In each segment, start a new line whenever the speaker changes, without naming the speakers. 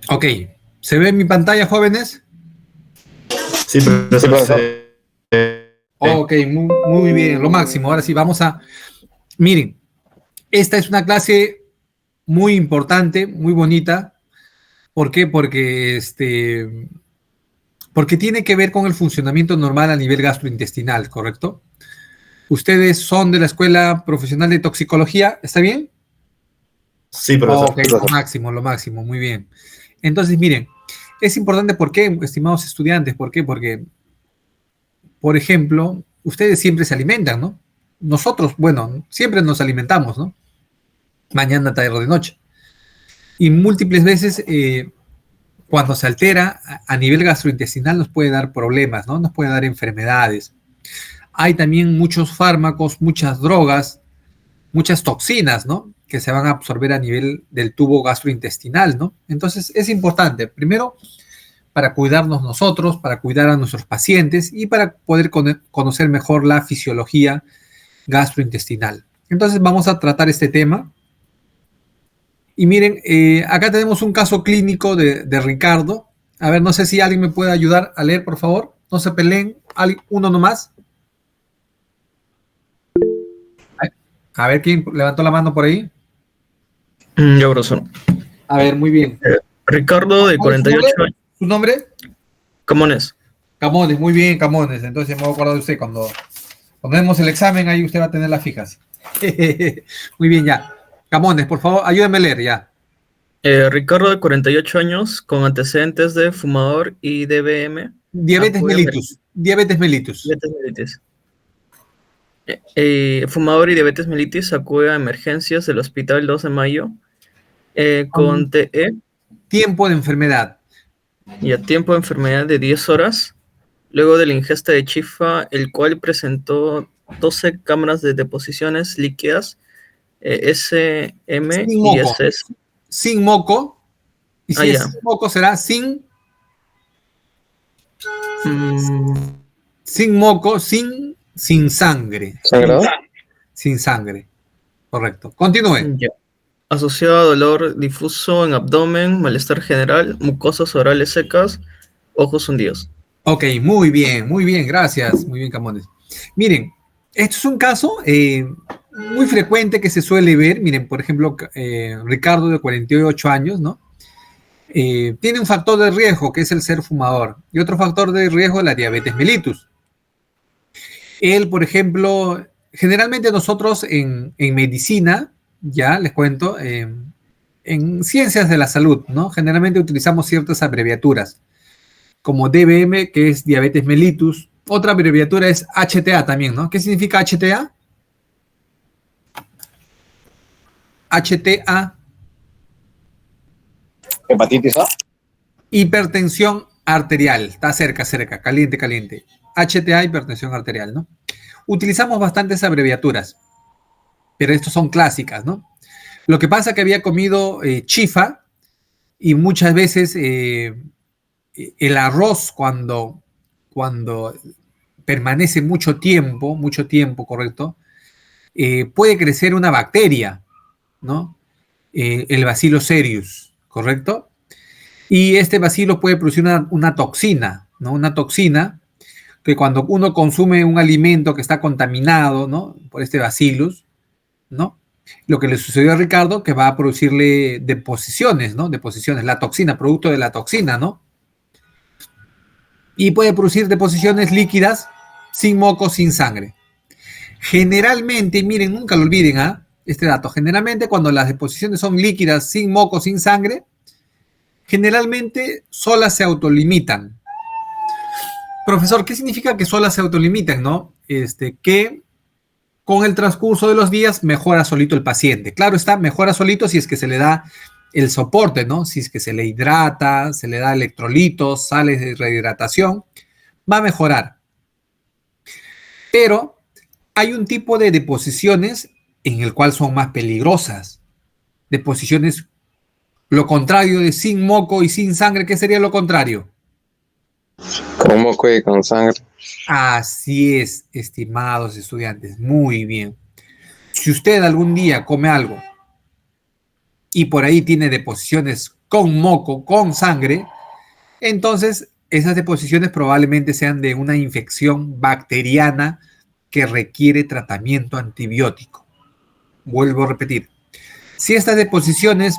Ok, ¿se ve en mi pantalla, jóvenes?
Sí, profesor.
Ok, muy bien, lo máximo. Ahora sí, vamos a... Miren, esta es una clase muy importante, muy bonita. ¿Por qué? Porque tiene que ver con el funcionamiento normal a nivel gastrointestinal, ¿correcto? Ustedes son de la Escuela Profesional de Toxicología, ¿está bien?
Sí, profesor.
Ok, lo máximo, muy bien. Entonces, miren, es importante, ¿por qué, estimados estudiantes? ¿Por qué? Porque, por ejemplo, ustedes siempre se alimentan, ¿no? Nosotros, bueno, siempre nos alimentamos, ¿no? Mañana, tarde o de noche. Y múltiples veces, cuando se altera a nivel gastrointestinal, nos puede dar problemas, ¿no? Nos puede dar enfermedades. Hay también muchos fármacos, muchas drogas, muchas toxinas, ¿no? Que se van a absorber a nivel del tubo gastrointestinal, ¿no? Entonces es importante, primero, para cuidarnos nosotros, para cuidar a nuestros pacientes y para poder conocer mejor la fisiología gastrointestinal. Entonces vamos a tratar este tema. Y miren, acá tenemos un caso clínico de Ricardo. A ver, no sé si alguien me puede ayudar a leer, por favor. No se peleen, uno nomás. A ver quién levantó la mano por ahí.
Ya, profesor.
A ver, muy bien.
Ricardo, de
¿Cuál es su
48
nombre?
años.
¿Su nombre?
Camones.
Camones, muy bien, Camones. Entonces me voy a acordar de usted cuando demos el examen, ahí usted va a tener las fijas. Muy bien, ya. Camones, por favor, ayúdame a leer, ya.
Ricardo, de 48 años, con antecedentes de fumador y DBM,
Diabetes
acude a
mellitus. Diabetes mellitus.
diabetes mellitus. Fumador y diabetes mellitus acude a emergencias del Hospital 2 de Mayo con TE
Tiempo de enfermedad.
y a tiempo de enfermedad de 10 horas, luego de la ingesta de chifa, el cual presentó 12 cámaras de deposiciones líquidas, SM
Sin
y
moco.
SS.
Sin moco. Y
Ah,
si es
ya.
sin moco, será sin moco, sin sangre.
¿Sangrado?
Sin sangre. Correcto. Continúe.
Ya. Asociado a dolor difuso en abdomen, malestar general, mucosas orales secas, ojos hundidos.
Ok, muy bien, gracias. Muy bien, Camones. Miren, esto es un caso muy frecuente que se suele ver. Miren, por ejemplo, Ricardo de 48 años, ¿no? Tiene un factor de riesgo que es el ser fumador y otro factor de riesgo la diabetes mellitus. Él, por ejemplo, generalmente nosotros en medicina, ya les cuento, en ciencias de la salud, ¿no? Generalmente utilizamos ciertas abreviaturas, como DBM, que es diabetes mellitus. Otra abreviatura es HTA también, ¿no? ¿Qué significa HTA? HTA.
¿Hepatitis A?
Hipertensión arterial. Está cerca, cerca, caliente, caliente. HTA, hipertensión arterial, ¿no? Utilizamos bastantes abreviaturas, pero estas son clásicas, ¿no? Lo que pasa es que había comido chifa y muchas veces el arroz cuando permanece mucho tiempo, ¿correcto? Puede crecer una bacteria, ¿no? El Bacillus cereus, ¿correcto? Y este bacilo puede producir una toxina, ¿no? Una toxina que cuando uno consume un alimento que está contaminado, ¿no? Por este bacillus, ¿no? Lo que le sucedió a Ricardo, que va a producirle deposiciones, ¿no? Deposiciones, la toxina, producto de la toxina, ¿no? Y puede producir deposiciones líquidas sin moco, sin sangre. Generalmente, miren, nunca lo olviden, ¿ah? Este dato, generalmente cuando las deposiciones son líquidas, sin moco, sin sangre, generalmente solas se autolimitan. Profesor, ¿qué significa que solas se autolimitan, no? Que con el transcurso de los días mejora solito el paciente. Claro está, mejora solito si es que se le da el soporte, ¿no? Si es que se le hidrata, se le da electrolitos, sales de rehidratación, va a mejorar. Pero hay un tipo de deposiciones en el cual son más peligrosas. Deposiciones, lo contrario de sin moco y sin sangre, ¿qué sería lo contrario?
Con moco y con sangre.
Así es, estimados estudiantes, muy bien. Si usted algún día come algo y por ahí tiene deposiciones con moco, con sangre, entonces esas deposiciones probablemente sean de una infección bacteriana que requiere tratamiento antibiótico. Vuelvo a repetir, si estas deposiciones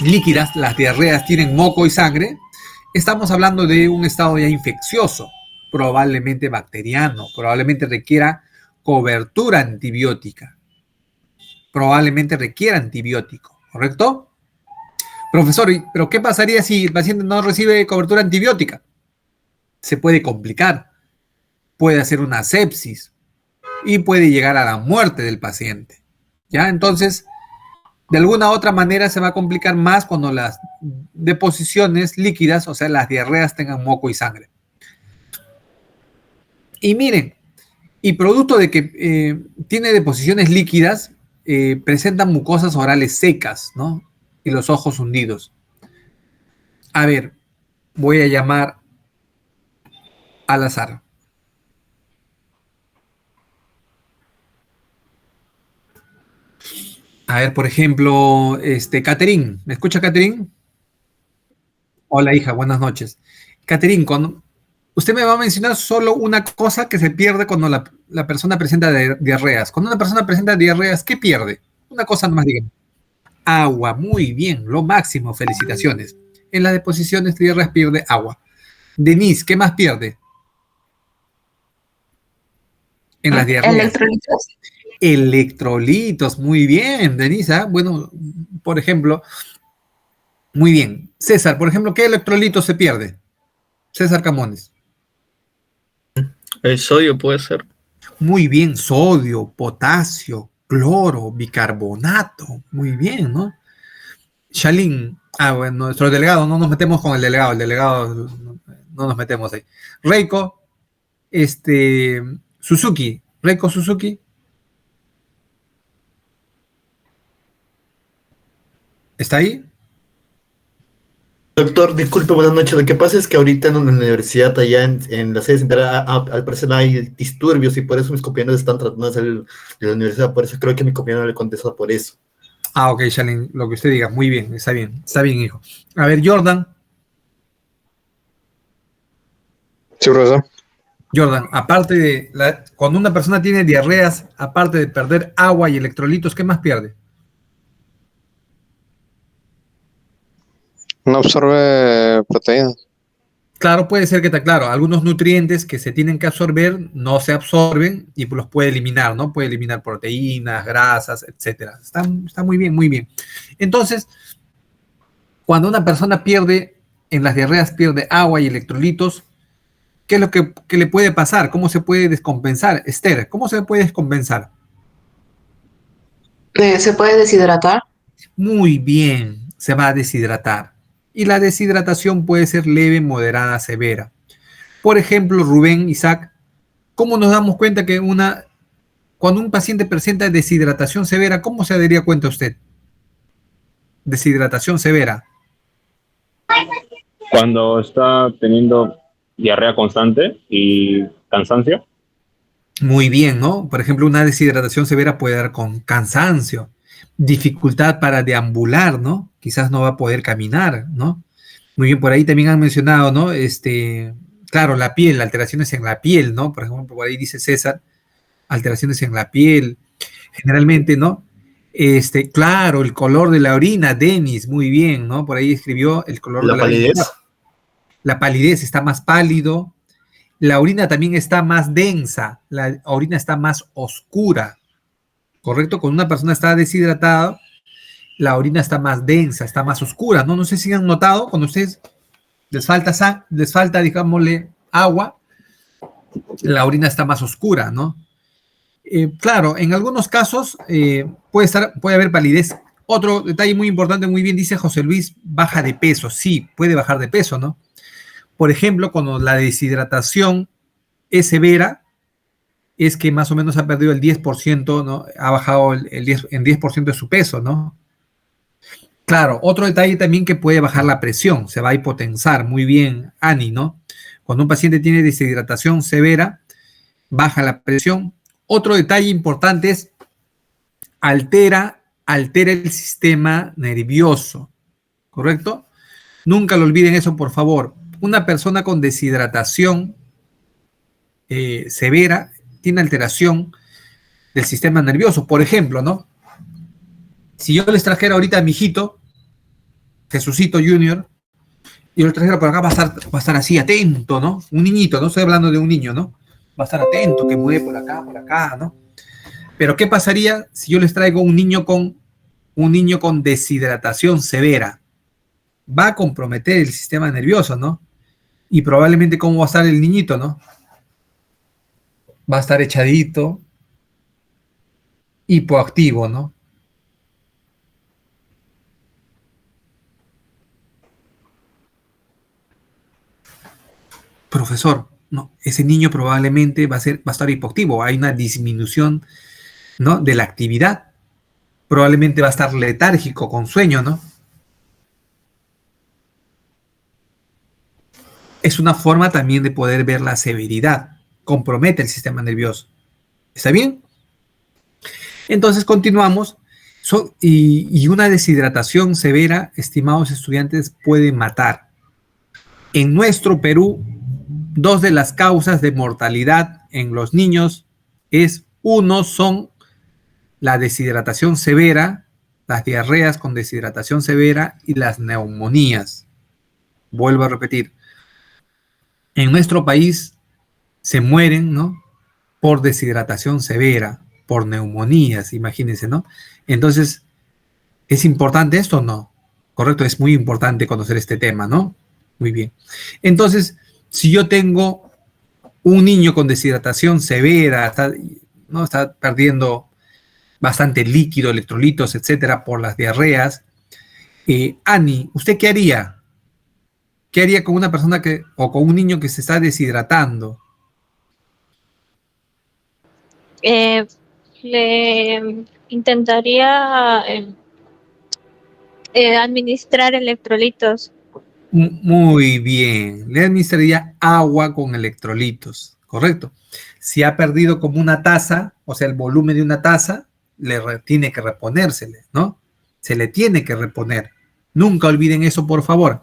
líquidas, las diarreas, tienen moco y sangre, estamos hablando de un estado ya infeccioso, probablemente bacteriano, probablemente requiera cobertura antibiótica, probablemente requiera antibiótico, ¿correcto? Profesor, ¿pero qué pasaría si el paciente no recibe cobertura antibiótica? Se puede complicar, puede hacer una sepsis y puede llegar a la muerte del paciente. ¿Ya? Entonces, de alguna u otra manera se va a complicar más cuando las deposiciones líquidas, o sea, las diarreas tengan moco y sangre. Y miren, y producto de que tiene deposiciones líquidas, presentan mucosas orales secas, ¿no? Y los ojos hundidos. A ver, voy a llamar al azar. A ver, por ejemplo, Catherine. ¿Me escucha, Catherine? Hola, hija, buenas noches. Catherine, usted me va a mencionar solo una cosa que se pierde cuando la persona presenta diarreas. Cuando una persona presenta diarreas, ¿qué pierde? Una cosa nomás, digamos. Agua, muy bien, lo máximo, felicitaciones. En las deposiciones de diarreas pierde agua. Denise, ¿qué más pierde? En las diarreas.
Electrolitos.
Electrolitos, muy bien, Denise. ¿Ah? Bueno, por ejemplo, muy bien. César, por ejemplo, ¿qué electrolitos se pierde? César Camones.
El sodio puede ser.
Muy bien, sodio, potasio, cloro, bicarbonato. Muy bien, ¿no? Shalin, bueno, nuestro delegado, no nos metemos con el delegado no nos metemos ahí. Reiko, Suzuki, Reiko Suzuki. ¿Está ahí?
Doctor, disculpe, buenas noches. Lo que pasa es que ahorita en la universidad, allá en la sede central, al parecer hay disturbios y por eso mis compañeros están tratando de salir de la universidad. Por eso creo que mi compañero le contesta por eso.
Ah, ok, Shalin, lo que usted diga. Muy bien, está bien, hijo. A ver, Jordan.
Sí, profesor.
Jordan, aparte de cuando una persona tiene diarreas, aparte de perder agua y electrolitos, ¿qué más pierde?
No absorbe proteínas.
Claro, puede ser que está claro. Algunos nutrientes que se tienen que absorber no se absorben y los puede eliminar, ¿no? Puede eliminar proteínas, grasas, etcétera. Está muy bien, muy bien. Entonces, cuando una persona pierde, en las diarreas pierde agua y electrolitos, ¿qué es lo que le puede pasar? ¿Cómo se puede descompensar? Esther, ¿cómo se puede descompensar?
¿Se puede deshidratar?
Muy bien, se va a deshidratar. Y la deshidratación puede ser leve, moderada, severa. Por ejemplo, Rubén, Isaac, ¿cómo nos damos cuenta que cuando un paciente presenta deshidratación severa, cómo se daría cuenta usted? Deshidratación severa.
Cuando está teniendo diarrea constante y cansancio.
Muy bien, ¿no? Por ejemplo, una deshidratación severa puede dar con cansancio, dificultad para deambular, ¿no? Quizás no va a poder caminar, ¿no? Muy bien, por ahí también han mencionado, ¿no? Claro, la piel, alteraciones en la piel, ¿no? Por ejemplo, por ahí dice César, alteraciones en la piel, generalmente, ¿no? Claro, el color de la orina, Denis, muy bien, ¿no? Por ahí escribió el color de la orina. La palidez, está más pálido. La orina también está más densa, la orina está más oscura, ¿correcto? Cuando una persona está deshidratada, la orina está más densa, está más oscura, ¿no? No sé si han notado, cuando ustedes les falta, digámosle, agua, la orina está más oscura, ¿no? Claro, en algunos casos puede haber palidez. Otro detalle muy importante, muy bien dice José Luis, baja de peso. Sí, puede bajar de peso, ¿no? Por ejemplo, cuando la deshidratación es severa, es que más o menos ha perdido el 10%, ¿no? Ha bajado en 10% de su peso, ¿no? Claro, otro detalle también que puede bajar la presión, se va a hipotensar, muy bien, Ani, ¿no? Cuando un paciente tiene deshidratación severa, baja la presión. Otro detalle importante es altera el sistema nervioso, ¿correcto? Nunca lo olviden eso, por favor. Una persona con deshidratación severa tiene alteración del sistema nervioso. Por ejemplo, ¿no? Si yo les trajera ahorita a mi hijito, Jesucito Junior, y yo lo trajera por acá, va a estar así, atento, ¿no? Un niñito, no estoy hablando de un niño, ¿no? Va a estar atento, que mueve por acá, ¿no? Pero ¿qué pasaría si yo les traigo un niño con deshidratación severa? Va a comprometer el sistema nervioso, ¿no? Y probablemente cómo va a estar el niñito, ¿no? Va a estar echadito, hipoactivo, ¿no? Profesor, no, ese niño probablemente va a estar hipoactivo, hay una disminución, ¿no?, de la actividad, probablemente va a estar letárgico, con sueño, ¿no? Es una forma también de poder ver la severidad, compromete el sistema nervioso. ¿Está bien? Entonces continuamos. Y una deshidratación severa, estimados estudiantes, puede matar. En nuestro Perú, 2 de las causas de mortalidad en los niños son la deshidratación severa, las diarreas con deshidratación severa y las neumonías. Vuelvo a repetir. En nuestro país se mueren, ¿no?, por deshidratación severa, por neumonías, imagínense, ¿no? Entonces, ¿es importante esto o no? Correcto, es muy importante conocer este tema, ¿no? Muy bien. Entonces, si yo tengo un niño con deshidratación severa, está perdiendo bastante líquido, electrolitos, etcétera, por las diarreas, Ani, ¿usted qué haría? ¿Qué haría con una persona o con un niño que se está deshidratando?
Le intentaría administrar electrolitos.
Muy bien, le administraría agua con electrolitos, correcto. Si ha perdido como una taza, o sea, el volumen de una taza, tiene que reponérsele, ¿no? Se le tiene que reponer. Nunca olviden eso, por favor.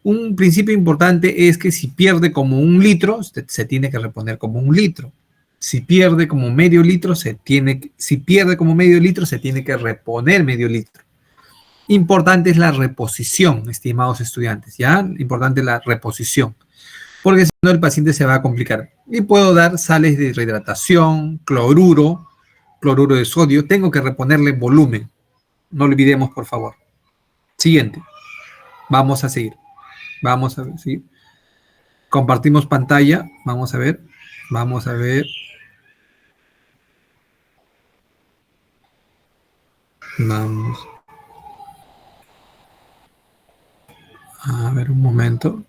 Un principio importante es que si pierde como 1 litro, se tiene que reponer como 1 litro. Si pierde como medio litro, se tiene que reponer medio litro. Importante es la reposición, estimados estudiantes, ¿ya? Importante la reposición, porque si no el paciente se va a complicar. Y puedo dar sales de rehidratación, cloruro de sodio, tengo que reponerle volumen. No olvidemos, por favor. Siguiente. Vamos a seguir. ¿Sí? Compartimos pantalla. Vamos a ver. Vamos a ver. Vamos. A ver, un momento.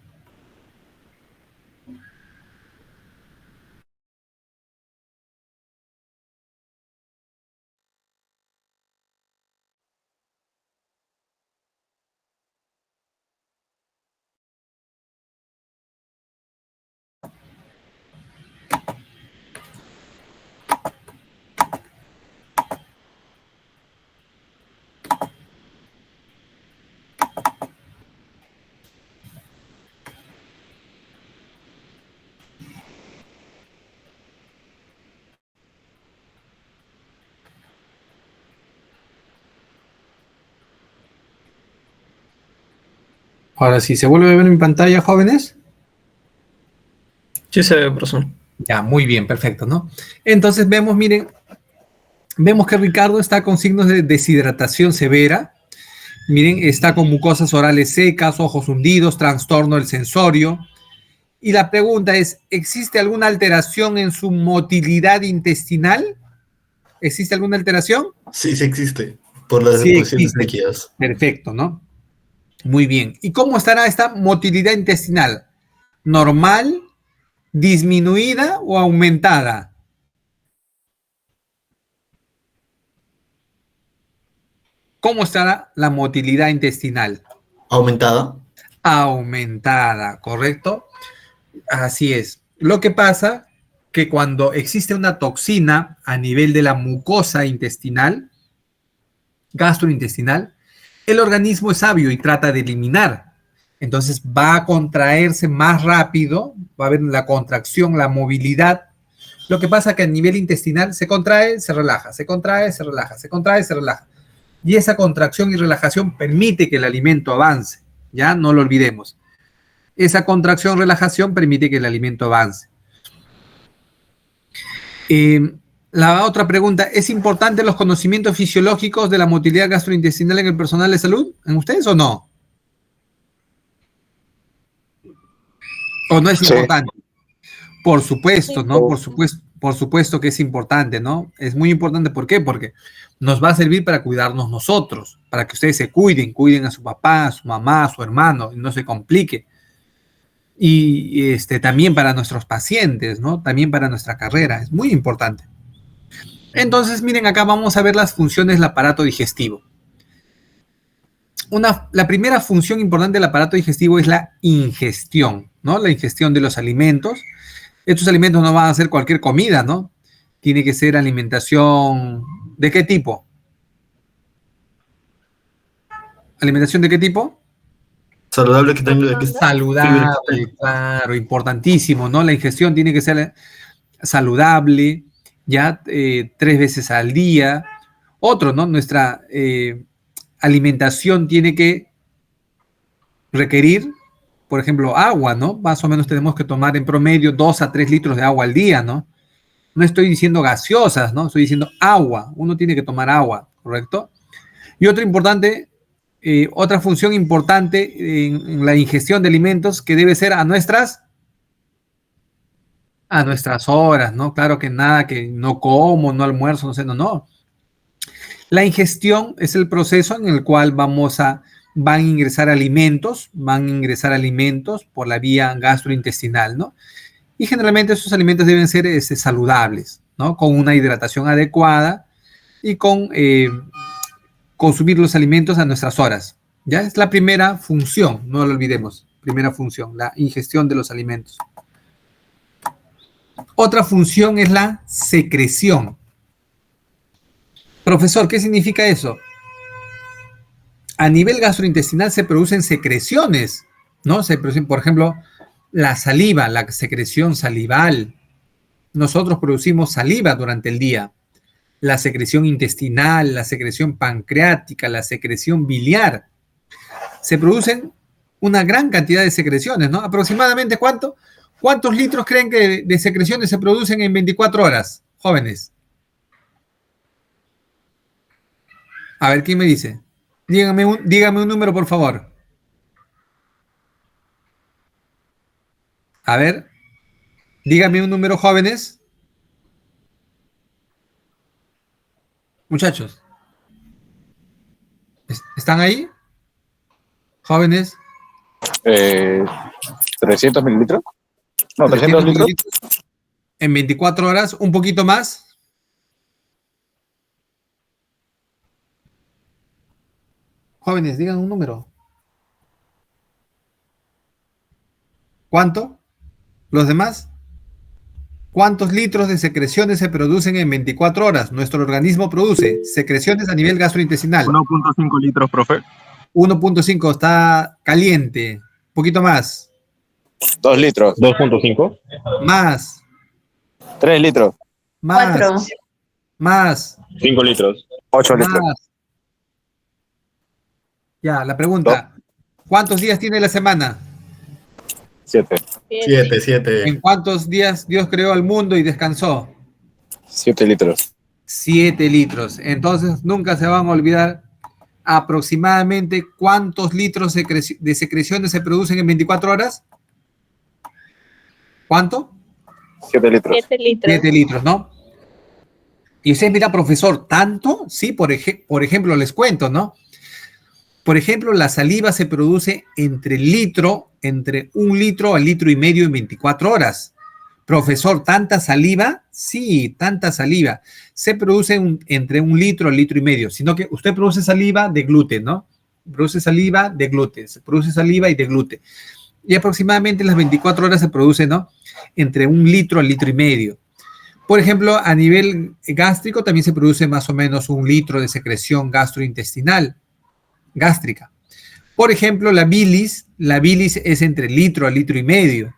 Ahora sí, ¿se vuelve a ver en pantalla, jóvenes?
Sí se ve, profesor.
Ya, muy bien, perfecto, ¿no? Entonces vemos, miren, vemos que Ricardo está con signos de deshidratación severa. Miren, está con mucosas orales secas, ojos hundidos, trastorno del sensorio. Y la pregunta es, ¿existe alguna alteración en su motilidad intestinal? ¿Existe alguna alteración?
Sí, sí existe. Por las
Sí
deposiciones
existe.
líquidas.
Perfecto, ¿no? Muy bien. ¿Y cómo estará esta motilidad intestinal? ¿Normal, disminuida o aumentada? ¿Cómo estará la motilidad intestinal?
¿Aumentada?
Aumentada, ¿correcto? Así es. Lo que pasa que cuando existe una toxina a nivel de la mucosa intestinal, gastrointestinal, el organismo es sabio y trata de eliminar. Entonces va a contraerse más rápido, va a haber la contracción, la movilidad. Lo que pasa es que a nivel intestinal se contrae, se relaja, se contrae, se relaja, se contrae, se relaja. Y esa contracción y relajación permite que el alimento avance. Ya no lo olvidemos. Esa contracción, relajación permite que el alimento avance. La otra pregunta, ¿es importante los conocimientos fisiológicos de la motilidad gastrointestinal en el personal de salud? ¿En ustedes o no? ¿O no es
Sí.
importante? Por supuesto,
Sí.
¿no? Por supuesto que es importante, ¿no? Es muy importante, ¿por qué? Porque nos va a servir para cuidarnos nosotros, para que ustedes se cuiden a su papá, a su mamá, a su hermano, y no se complique. Y también para nuestros pacientes, ¿no? También para nuestra carrera, es muy importante. Entonces, miren, acá vamos a ver las funciones del aparato digestivo. La primera función importante del aparato digestivo es la ingestión, ¿no? La ingestión de los alimentos. Estos alimentos no van a ser cualquier comida, ¿no? Tiene que ser alimentación, ¿de qué tipo? ¿Alimentación de qué tipo?
Saludable que tenga que
Saludable, claro, importantísimo, ¿no? La ingestión tiene que ser saludable, ya 3 veces al día. Otro, ¿no? Nuestra alimentación tiene que requerir, por ejemplo, agua, ¿no? Más o menos tenemos que tomar en promedio 2 a 3 litros de agua al día, ¿no? No estoy diciendo gaseosas, ¿no? Estoy diciendo agua. Uno tiene que tomar agua, ¿correcto? Y otra función importante en la ingestión de alimentos que debe ser a nuestras horas, ¿no? Claro que nada, que no como, no almuerzo, no sé, no. La ingestión es el proceso en el cual van a ingresar alimentos por la vía gastrointestinal, ¿no? Y generalmente esos alimentos deben ser saludables, ¿no? Con una hidratación adecuada y con consumir los alimentos a nuestras horas. Ya es la primera función, no lo olvidemos. Primera función, la ingestión de los alimentos. Otra función es la secreción. Profesor, ¿qué significa eso? A nivel gastrointestinal se producen secreciones, ¿no? Se producen, por ejemplo, la saliva, la secreción salival. Nosotros producimos saliva durante el día. La secreción intestinal, la secreción pancreática, la secreción biliar. Se producen una gran cantidad de secreciones, ¿no? Aproximadamente, ¿cuántos litros creen que de secreciones se producen en 24 horas, jóvenes? A ver, ¿quién me dice? Dígame un número, por favor. A ver, dígame un número, jóvenes. Muchachos, ¿están ahí? Jóvenes.
300 mililitros. No, 300 litros.
En 24 horas, un poquito más. Jóvenes, digan un número. ¿Cuánto? ¿Los demás? ¿Cuántos litros de secreciones se producen en 24 horas? Nuestro organismo produce secreciones a nivel gastrointestinal.
1.5 litros, profe.
1.5, está caliente. Un poquito más.
2 litros.
2.5.
Más.
3 litros.
Más.
4.
Más.
5 litros.
8 litros.
Más. Ya, la pregunta. ¿Cuántos días tiene la semana?
7.
7.
¿En cuántos días Dios creó al mundo y descansó?
7 litros.
7 litros. Entonces, nunca se van a olvidar aproximadamente cuántos litros de secreciones se producen en 24 horas. ¿Cuánto?
7 litros.
7 litros.
7 litros, ¿no? Y usted mira, profesor, ¿tanto? Sí, por ejemplo, les cuento, ¿no? Por ejemplo, la saliva se produce entre 1 litro al litro y medio en 24 horas. Profesor, ¿tanta saliva? Sí, tanta saliva. Se produce entre 1 litro al litro y medio, sino que usted produce saliva de gluten, ¿no? Produce saliva de gluten, se produce saliva y de gluten. Y aproximadamente en las 24 horas se produce, ¿no? Entre 1 litro al litro y medio. Por ejemplo, a nivel gástrico también se produce más o menos 1 litro de secreción gastrointestinal. gástrica. Por ejemplo, la bilis es entre litro a litro y medio.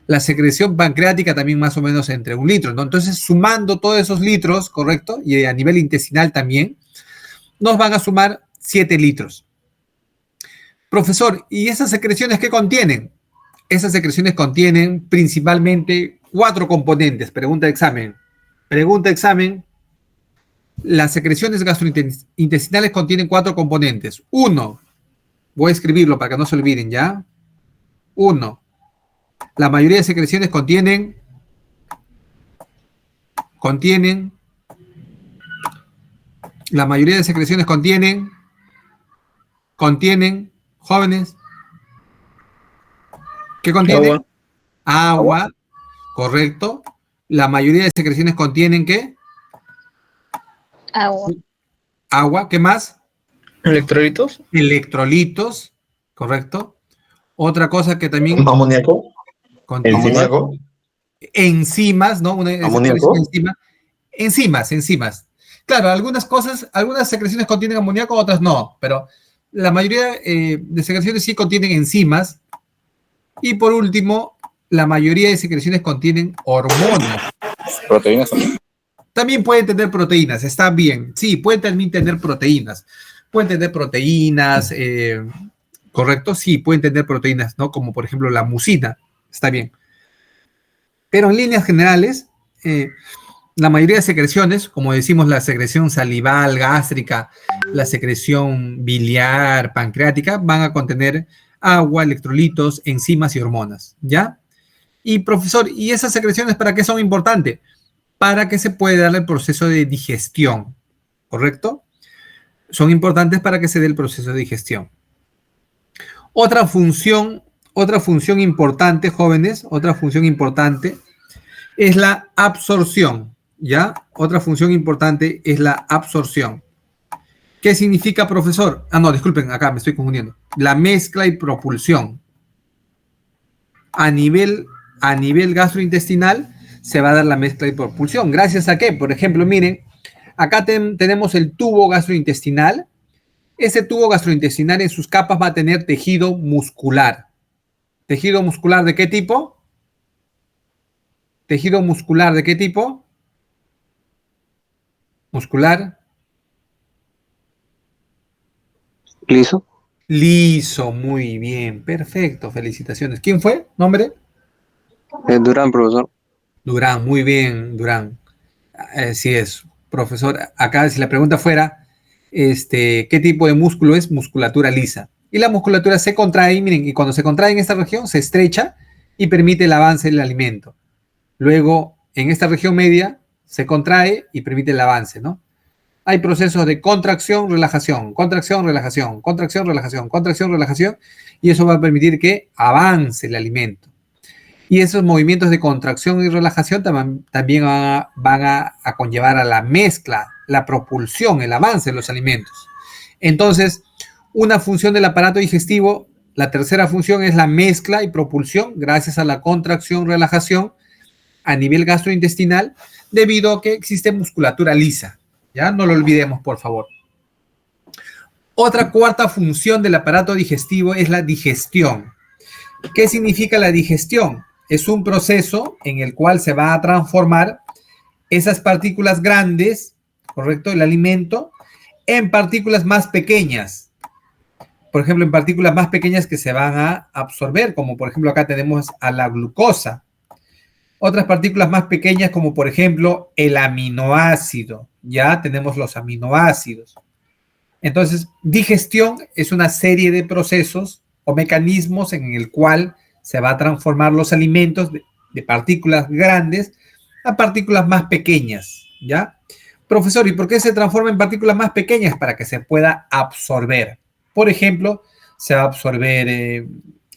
La secreción pancreática también más o menos entre 1 litro, ¿no? Entonces, sumando todos esos litros, ¿correcto? Y a nivel intestinal también, nos van a sumar 7 litros. Profesor, ¿y esas secreciones qué contienen? Esas secreciones contienen principalmente 4 componentes. Pregunta de examen. Pregunta de examen. Las secreciones gastrointestinales contienen 4 componentes. 1, voy a escribirlo para que no se olviden, ¿ya? 1. La mayoría de secreciones contienen, la mayoría de secreciones contienen, jóvenes, ¿qué contienen? Agua, correcto. La mayoría de secreciones contienen, ¿qué?
Agua.
Agua, ¿qué más?
¿Electrolitos?
Electrolitos, correcto. Otra cosa que también
¿Amoníaco? ¿Amoníaco?
enzimas, ¿no?
¿Amoníaco?
Enzimas. Claro, algunas secreciones contienen amoníaco, otras no, pero la mayoría de secreciones sí contienen enzimas. Y por último, la mayoría de secreciones contienen hormonas.
Proteínas también.
También pueden tener proteínas, está bien. Sí, pueden también tener proteínas. Pueden tener proteínas, ¿correcto? Sí, pueden tener proteínas, ¿no? Como por ejemplo la mucina, está bien. Pero en líneas generales, la mayoría de secreciones, como decimos, la secreción salival, gástrica, la secreción biliar, pancreática, van a contener agua, electrolitos, enzimas y hormonas, ¿ya? Y profesor, ¿y esas secreciones para qué son importantes? Para que se pueda dar el proceso de digestión, ¿correcto? Son importantes para que se dé el proceso de digestión. Otra función importante, jóvenes, otra función importante es la absorción, ¿ya? Otra función importante es la absorción. ¿Qué significa, profesor? Ah, no, disculpen, acá me estoy confundiendo. La mezcla y propulsión. A nivel gastrointestinal se va a dar la mezcla y propulsión. ¿Gracias a qué? Por ejemplo, miren, acá tenemos el tubo gastrointestinal. Ese tubo gastrointestinal en sus capas va a tener tejido muscular. ¿Tejido muscular de qué tipo? ¿Tejido muscular de qué tipo? Muscular.
¿Liso?
Liso, muy bien, perfecto, felicitaciones. ¿Quién fue? ¿Nombre?
Durán, profesor.
Durán, muy bien, Durán. Sí es, profesor. Acá si la pregunta fuera, ¿qué tipo de músculo es? Musculatura lisa. Y la musculatura se contrae, miren, y cuando se contrae en esta región se estrecha y permite el avance del alimento. Luego, en esta región media se contrae y permite el avance, ¿no? Hay procesos de contracción, relajación, contracción, relajación, contracción, relajación, contracción, relajación, y eso va a permitir que avance el alimento. Y esos movimientos de contracción y relajación también van a conllevar a la mezcla, la propulsión, el avance de los alimentos. Entonces, una función del aparato digestivo, la tercera función es la mezcla y propulsión gracias a la contracción, relajación a nivel gastrointestinal, debido a que existe musculatura lisa. ¿Ya? No lo olvidemos, por favor. Otra cuarta función del aparato digestivo es la digestión. ¿Qué significa la digestión? Es un proceso en el cual se va a transformar esas partículas grandes, ¿correcto?, el alimento, en partículas más pequeñas. Por ejemplo, en partículas más pequeñas que se van a absorber, como por ejemplo acá tenemos a la glucosa. Otras partículas más pequeñas, como por ejemplo el aminoácido. Ya tenemos los aminoácidos. Entonces, digestión es una serie de procesos o mecanismos en el cual se va a transformar los alimentos de partículas grandes a partículas más pequeñas. ¿Ya? Profesor, ¿y por qué se transforma en partículas más pequeñas? Para que se pueda absorber. Por ejemplo, se va a absorber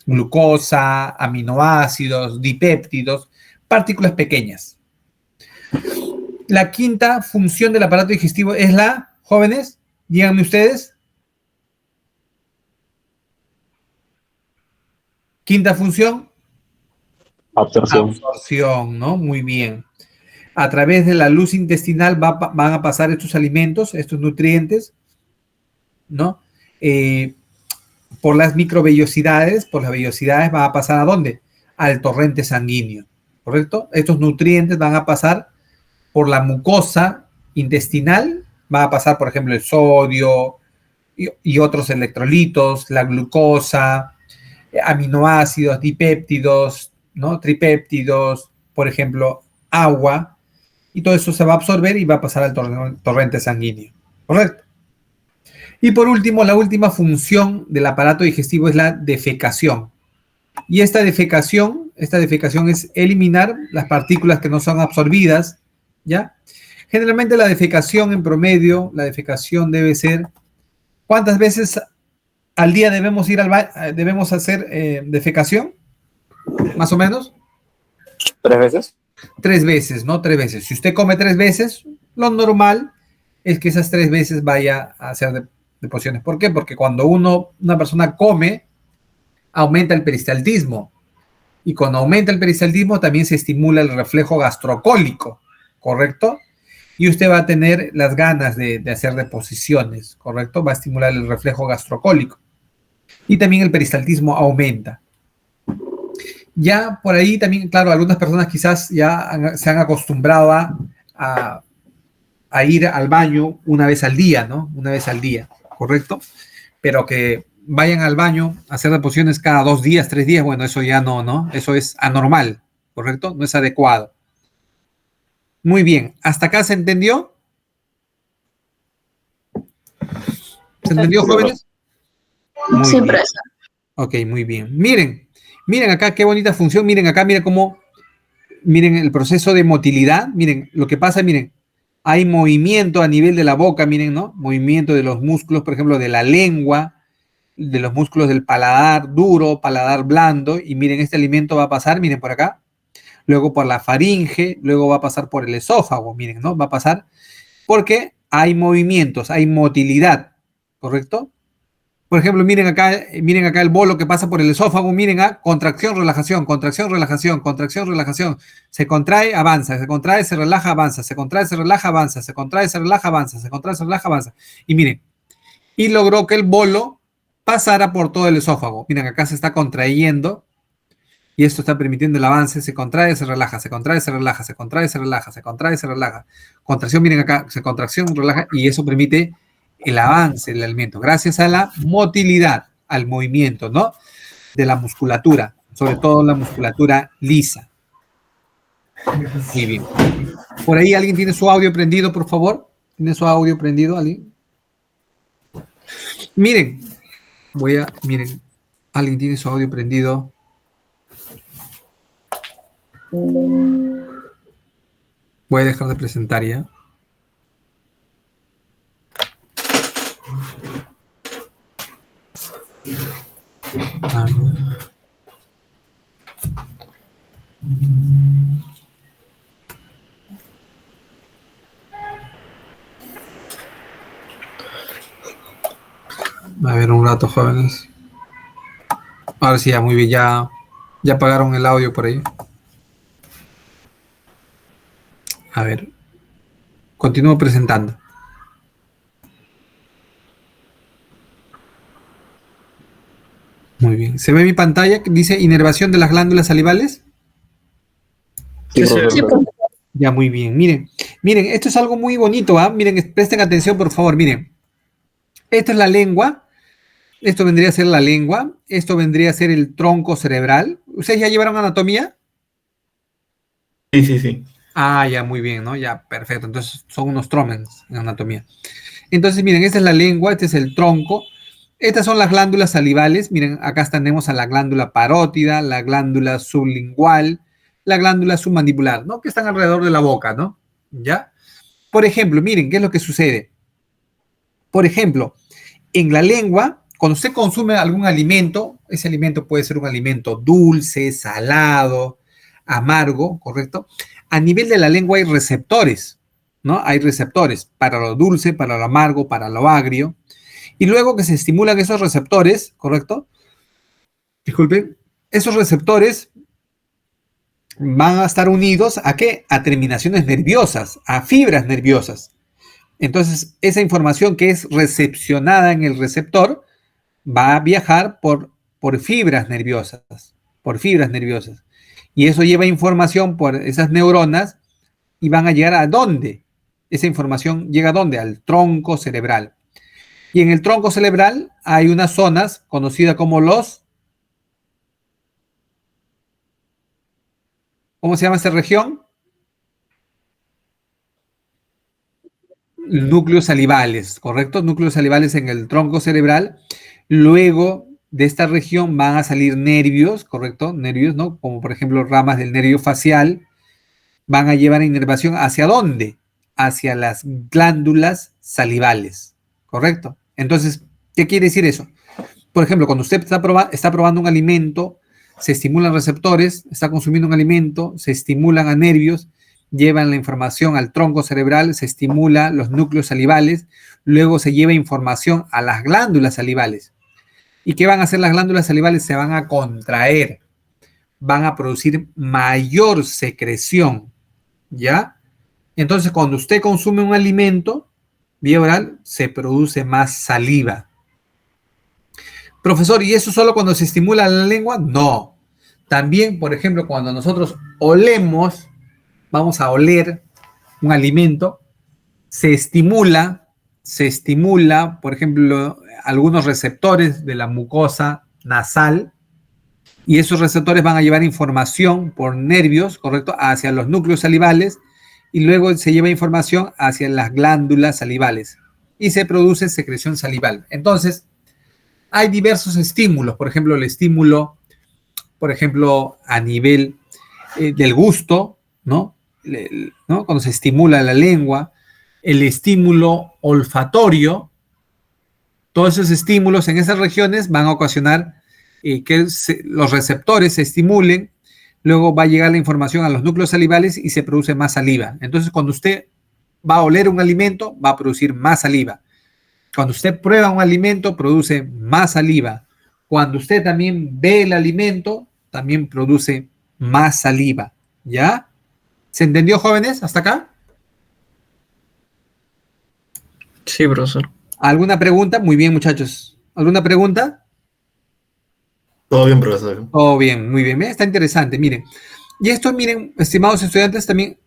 glucosa, aminoácidos, dipéptidos, partículas pequeñas. La quinta función del aparato digestivo es la, jóvenes, díganme ustedes. Quinta función.
Absorción.
Absorción, ¿no? Muy bien. A través de la luz intestinal van a pasar estos alimentos, estos nutrientes, ¿no? eh, por las microvellosidades, por las vellosidades va a pasar ¿a dónde? Al torrente sanguíneo, ¿correcto? Estos nutrientes van a pasar por la mucosa intestinal, va a pasar, por ejemplo, el sodio y otros electrolitos, la glucosa, aminoácidos, dipéptidos, ¿no? Tripéptidos, por ejemplo, agua, y todo eso se va a absorber y va a pasar al torrente sanguíneo, ¿correcto? Y por último, la última función del aparato digestivo es la defecación. Y esta defecación es eliminar las partículas que no son absorbidas, ¿ya? Generalmente la defecación en promedio, la defecación debe ser, ¿cuántas veces al día debemos ir al baño, debemos hacer defecación? Más o menos.
3 veces.
3 veces, ¿no? 3 veces. Si usted come 3 veces, lo normal es que esas 3 veces vaya a hacer deposiciones. ¿Por qué? Porque cuando una persona come, aumenta el peristaltismo. Y cuando aumenta el peristaltismo también se estimula el reflejo gastrocólico, ¿correcto? Y usted va a tener las ganas de hacer deposiciones, ¿correcto? Va a estimular el reflejo gastrocólico. Y también el peristaltismo aumenta. Ya por ahí también, claro, algunas personas quizás ya se han acostumbrado a ir al baño una vez al día, ¿no? Una vez al día, ¿correcto? Pero que vayan al baño a hacer deposiciones cada 2 días, 3 días, bueno, eso ya no, ¿no? Eso es anormal, ¿correcto? No es adecuado. Muy bien, ¿hasta acá se entendió? ¿Se entendió, jóvenes? Muy
Sí,
bien.
profesor.
Ok, muy bien. Miren acá qué bonita función, miren acá, miren cómo, miren el proceso de motilidad, miren lo que pasa, miren, hay movimiento a nivel de la boca, miren, ¿no? Movimiento de los músculos, por ejemplo, de la lengua, de los músculos del paladar duro, paladar blando, y miren, este alimento va a pasar, miren por acá, luego por la faringe, luego va a pasar por el esófago, miren, ¿no? Va a pasar porque hay movimientos, hay motilidad, ¿correcto? Por ejemplo, miren acá el bolo que pasa por el esófago, miren contracción, relajación, contracción, relajación, contracción, relajación. Se contrae, avanza, se contrae, se relaja, avanza, se contrae, se relaja, avanza, se contrae, se relaja, avanza, se contrae, se relaja, avanza. Y miren, y logró que el bolo pasara por todo el esófago. Miren, acá se está contrayendo y esto está permitiendo el avance, se contrae, se relaja, se contrae, se relaja, se contrae, se relaja, se contrae, se relaja. Contracción, miren acá, se contracción, relaja, y eso permite el avance del alimento, gracias a la motilidad, al movimiento, ¿no? De la musculatura, sobre todo la musculatura lisa. Muy bien. Por ahí alguien tiene su audio prendido, por favor. ¿Tiene su audio prendido alguien? Miren, miren, alguien tiene su audio prendido. Voy a dejar de presentar ya. A ver, un rato, jóvenes. Ahora sí, ya, muy bien, ya apagaron el audio por ahí. A ver, continúo presentando. Muy bien. ¿Se ve mi pantalla? Dice inervación de las glándulas salivales.
Sí, sí.
Sí, profesor.
Ya, muy bien. Miren, esto es algo muy bonito, ¿ah? Miren, presten atención, por favor, miren. Esta es la lengua. Esto vendría a ser la lengua. Esto vendría a ser el tronco cerebral. ¿Ustedes ya llevaron anatomía?
Sí, sí, sí.
Ah, ya, muy bien, ¿no? Ya, perfecto. Entonces son unos tromens en anatomía. Entonces, miren, esta es la lengua, este es el tronco. Estas son las glándulas salivales. Miren, acá tenemos a la glándula parótida, la glándula sublingual, la glándula submandibular, ¿no? Que están alrededor de la boca, ¿no? ¿Ya? Por ejemplo, miren, ¿qué es lo que sucede? Por ejemplo, en la lengua, cuando usted consume algún alimento, ese alimento puede ser un alimento dulce, salado, amargo, ¿correcto? A nivel de la lengua hay receptores, ¿no? Hay receptores para lo dulce, para lo amargo, para lo agrio. Y luego que se estimulan esos receptores, ¿correcto? Disculpen, esos receptores van a estar unidos ¿a qué? A terminaciones nerviosas, a fibras nerviosas. Entonces, esa información que es recepcionada en el receptor va a viajar por fibras nerviosas, por fibras nerviosas. Y eso lleva información por esas neuronas y van a llegar a dónde. Esa información llega a dónde? Al tronco cerebral. Y en el tronco cerebral hay unas zonas conocidas como ¿cómo se llama esta región? Núcleos salivales, ¿correcto? Núcleos salivales en el tronco cerebral. Luego de esta región van a salir nervios, ¿correcto? Nervios, ¿no? Como por ejemplo ramas del nervio facial. Van a llevar inervación ¿hacia dónde? Hacia las glándulas salivales, ¿correcto? Entonces, ¿qué quiere decir eso? Por ejemplo, cuando usted está probando un alimento, se estimulan receptores, está consumiendo un alimento, se estimulan a nervios, llevan la información al tronco cerebral, se estimula los núcleos salivales, luego se lleva información a las glándulas salivales. ¿Y qué van a hacer las glándulas salivales? Se van a contraer, van a producir mayor secreción, ¿ya? Entonces, cuando usted consume un alimento, vía oral, se produce más saliva. Profesor, ¿y eso solo cuando se estimula la lengua? No. También, por ejemplo, cuando nosotros olemos, vamos a oler un alimento, se estimula, por ejemplo, algunos receptores de la mucosa nasal, y esos receptores van a llevar información por nervios, ¿correcto?, hacia los núcleos salivales, y luego se lleva información hacia las glándulas salivales, y se produce secreción salival. Entonces, hay diversos estímulos, por ejemplo, el estímulo, por ejemplo, a nivel del gusto, ¿no? ¿no? Cuando se estimula la lengua, el estímulo olfatorio, todos esos estímulos en esas regiones van a ocasionar que los receptores se estimulen, luego va a llegar la información a los núcleos salivales y se produce más saliva. Entonces, cuando usted va a oler un alimento, va a producir más saliva. Cuando usted prueba un alimento, produce más saliva. Cuando usted también ve el alimento, también produce más saliva. ¿Ya? ¿Se entendió, jóvenes, hasta acá?
Sí, profesor.
¿Alguna pregunta? Muy bien, muchachos. ¿Alguna pregunta?
Todo bien, profesor.
Todo bien, muy bien. Está interesante, miren. Y esto, miren, estimados estudiantes, también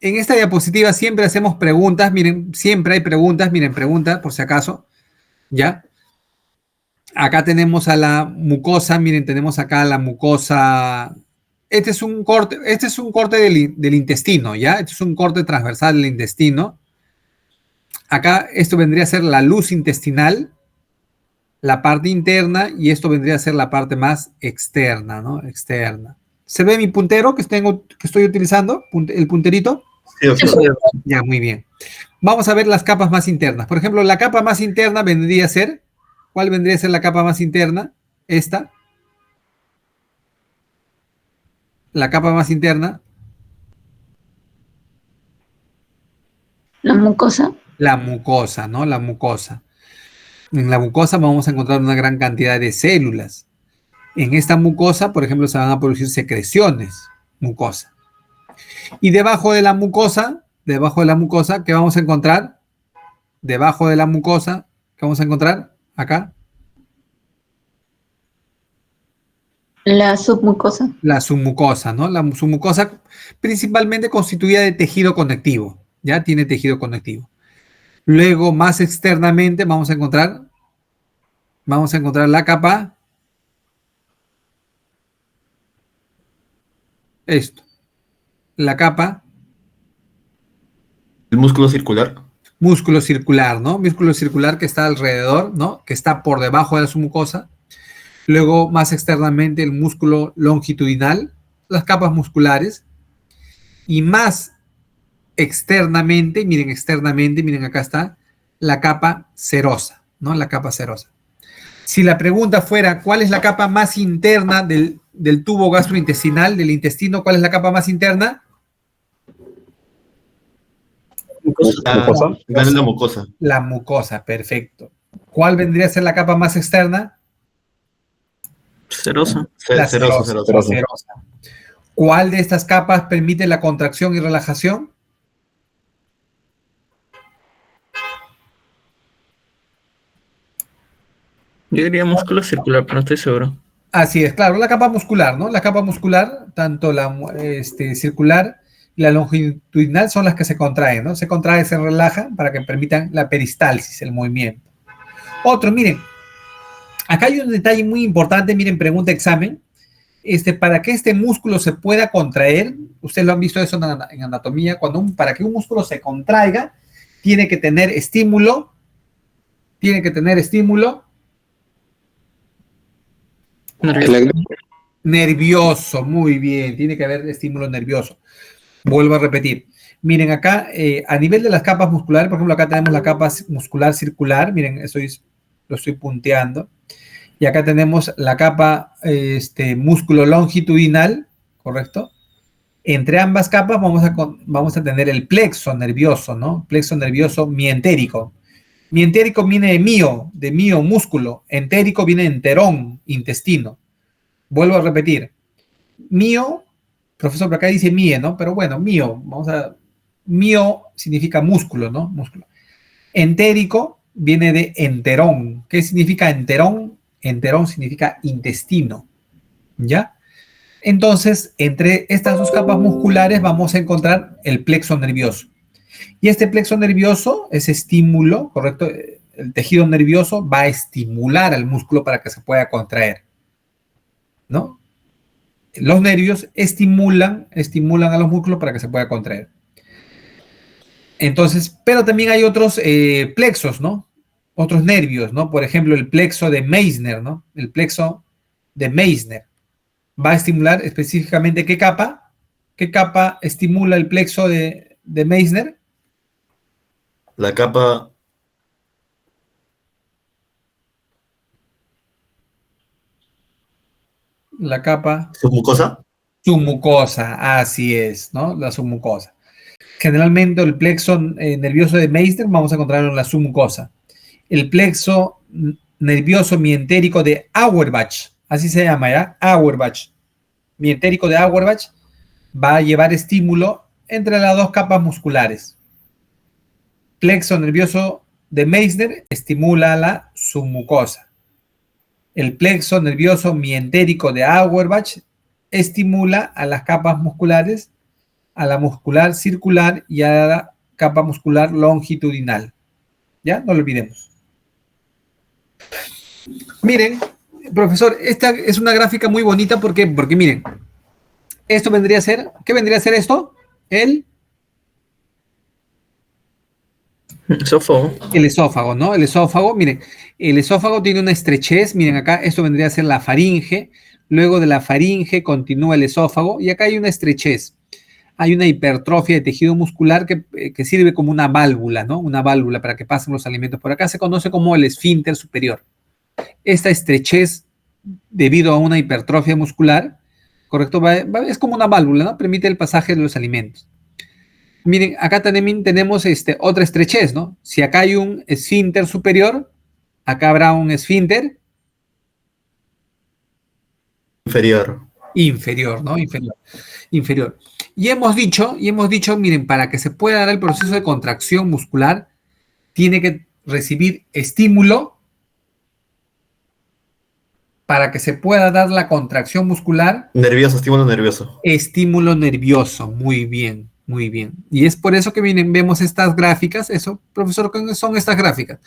en esta diapositiva siempre hacemos preguntas. Miren, siempre hay preguntas. Miren, pregunta, por si acaso. ¿Ya? Acá tenemos a la mucosa. Miren, tenemos acá la mucosa. Este es un corte del intestino, ¿ya? Este es un corte transversal del intestino. Acá esto vendría a ser la luz intestinal, la parte interna, y esto vendría a ser la parte más externa, ¿no? Externa. ¿Se ve mi puntero que estoy utilizando? ¿El punterito?
Sí, profesor.
Ya, muy bien. Vamos a ver las capas más internas. Por ejemplo, la capa más interna vendría a ser, ¿cuál vendría a ser la capa más interna? Esta. La capa más interna.
La mucosa.
La mucosa, ¿no? La mucosa. En la mucosa vamos a encontrar una gran cantidad de células. En esta mucosa, por ejemplo, se van a producir secreciones, mucosa. Y debajo de la mucosa, ¿qué vamos a encontrar? Debajo de la mucosa, ¿qué vamos a encontrar? Acá.
La submucosa.
La submucosa, ¿no? La submucosa principalmente constituida de tejido conectivo, ya tiene tejido conectivo. Luego, más externamente, vamos a encontrar la capa, la capa
El músculo circular.
músculo circular, ¿no? Músculo circular que está alrededor, ¿no? Que está por debajo de la submucosa. Luego, más externamente, el músculo longitudinal, las capas musculares. Y más externamente, miren, acá está, la capa serosa, ¿no? La capa serosa. Si la pregunta fuera, ¿cuál es la capa más interna del tubo gastrointestinal, del intestino? ¿Cuál es la capa más interna?
La mucosa.
La mucosa, perfecto. ¿Cuál vendría a ser la capa más externa?
Serosa.
La
Serosa.
serosa. ¿Cuál de estas capas permite la contracción y relajación?
Yo diría músculo circular, pero no estoy seguro.
Así es, claro, la capa muscular, ¿no? La capa muscular, tanto la circular y la longitudinal son las que se contraen, ¿no? Se contrae, se relaja para que permitan la peristalsis, el movimiento. Otro, miren, acá hay un detalle muy importante, miren, pregunta examen. Para que este músculo se pueda contraer, ustedes lo han visto eso en anatomía, para que un músculo se contraiga, tiene que tener estímulo, nervioso, muy bien, tiene que haber estímulo nervioso. Vuelvo a repetir. Miren acá, a nivel de las capas musculares, por ejemplo, acá tenemos la capa muscular circular, miren, lo estoy punteando. Y acá tenemos la capa músculo longitudinal, ¿correcto? Entre ambas capas vamos a tener el plexo nervioso, ¿no? Plexo nervioso mientérico. Mientérico viene de mío, músculo. Entérico viene de enterón, intestino. Vuelvo a repetir. Mío, profesor, por acá dice mie, ¿no? Pero bueno, mío, mío significa músculo, ¿no? Músculo. Entérico viene de enterón. ¿Qué significa enterón? Enterón significa intestino, ¿ya? Entonces, entre estas dos capas musculares vamos a encontrar el plexo nervioso. Y este plexo nervioso, ese estímulo, ¿correcto? El tejido nervioso va a estimular al músculo para que se pueda contraer, ¿no? Los nervios estimulan a los músculos para que se pueda contraer. Entonces, pero también hay otros plexos, ¿no? Otros nervios, ¿no? Por ejemplo, el plexo de Meissner, ¿no? El plexo de Meissner va a estimular específicamente ¿qué capa? ¿Qué capa estimula el plexo de Meissner?
La capa...
La capa...
¿Submucosa?
Submucosa, así es, ¿no? La submucosa. Generalmente el plexo nervioso de Meissner vamos a encontrarlo en la submucosa. El plexo nervioso mientérico de Auerbach, así se llama, ¿ya? Auerbach. Mientérico de Auerbach va a llevar estímulo entre las dos capas musculares. Plexo nervioso de Meissner estimula la submucosa. El plexo nervioso mientérico de Auerbach estimula a las capas musculares, a la muscular circular y a la capa muscular longitudinal. ¿Ya? No lo olvidemos. Miren, profesor, esta es una gráfica muy bonita. ¿Por qué? Porque miren, esto vendría a ser, ¿qué vendría a ser esto? El esófago, ¿no? El esófago, miren, el esófago tiene una estrechez, miren acá, esto vendría a ser la faringe, luego de la faringe continúa el esófago y acá hay una estrechez. Hay una hipertrofia de tejido muscular que sirve como una válvula, ¿no? Una válvula para que pasen los alimentos. Por acá se conoce como el esfínter superior. Esta estrechez, debido a una hipertrofia muscular, ¿correcto? Es como una válvula, ¿no? Permite el pasaje de los alimentos. Miren, acá también tenemos otra estrechez, ¿no? Si acá hay un esfínter superior, acá habrá un esfínter inferior, ¿no? Inferior. Y hemos dicho, miren, para que se pueda dar el proceso de contracción muscular, tiene que recibir estímulo. Para que se pueda dar la contracción muscular.
Nervioso, estímulo nervioso.
Estímulo nervioso, muy bien, muy bien. Y es por eso que vemos estas gráficas. Eso, profesor, ¿qué son estas gráficas?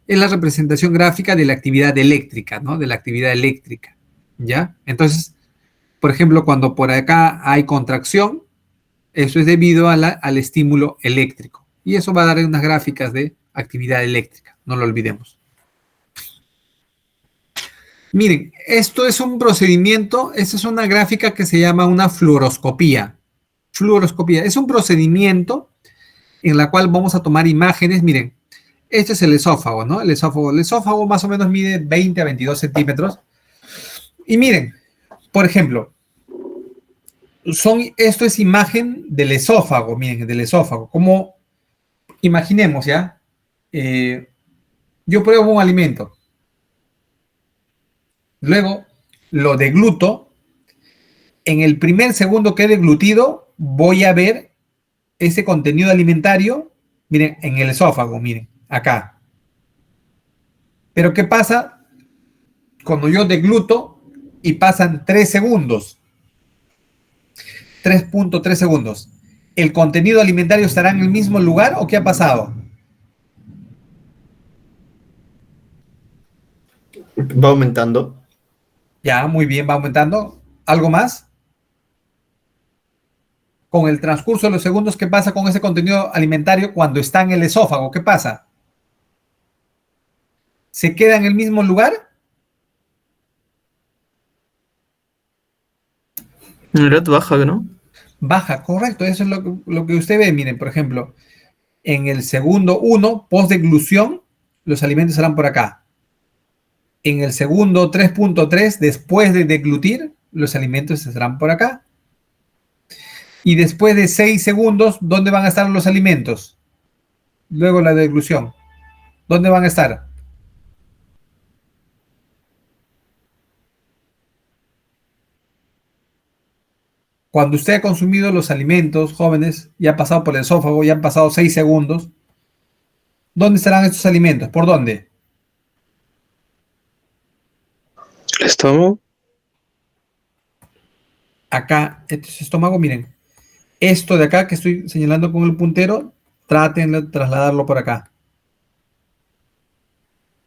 Es la representación gráfica de la actividad eléctrica, ¿no? De la actividad eléctrica, ¿ya? Entonces, por ejemplo, cuando por acá hay contracción, eso es debido al estímulo eléctrico. Y eso va a dar unas gráficas de actividad eléctrica, no lo olvidemos. Miren, esto es un procedimiento, esta es una gráfica que se llama una fluoroscopía. Fluoroscopía es un procedimiento en la cual vamos a tomar imágenes. Miren, este es el esófago, ¿no? El esófago más o menos mide 20 a 22 centímetros. Y miren, por ejemplo, esto es imagen del esófago, miren, del esófago. Como imaginemos, ¿ya? Yo pruebo un alimento. Luego lo degluto. En el primer segundo que he deglutido, voy a ver ese contenido alimentario, miren, en el esófago, miren, acá. Pero ¿qué pasa cuando yo degluto y pasan 3 segundos, 3.3 segundos, ¿el contenido alimentario estará en el mismo lugar o qué ha pasado?
Va aumentando.
Ya, muy bien, va aumentando. ¿Algo más? Con el transcurso de los segundos, ¿qué pasa con ese contenido alimentario cuando está en el esófago? ¿Qué pasa? ¿Se queda en el mismo lugar?
En realidad baja, ¿no?
Baja, correcto. Eso es lo que usted ve. Miren, por ejemplo, en el segundo 1, post-deglución, los alimentos estarán por acá. En el segundo 3.3, después de deglutir, los alimentos estarán por acá. Y después de 6 segundos, ¿dónde van a estar los alimentos? Luego la deglución. ¿Dónde van a estar? Cuando usted ha consumido los alimentos, jóvenes, y ha pasado por el esófago, ya han pasado 6 segundos, ¿dónde estarán estos alimentos? ¿Por dónde?
¿El estómago?
Acá, este es estómago, miren. Esto de acá que estoy señalando con el puntero, traten de trasladarlo por acá.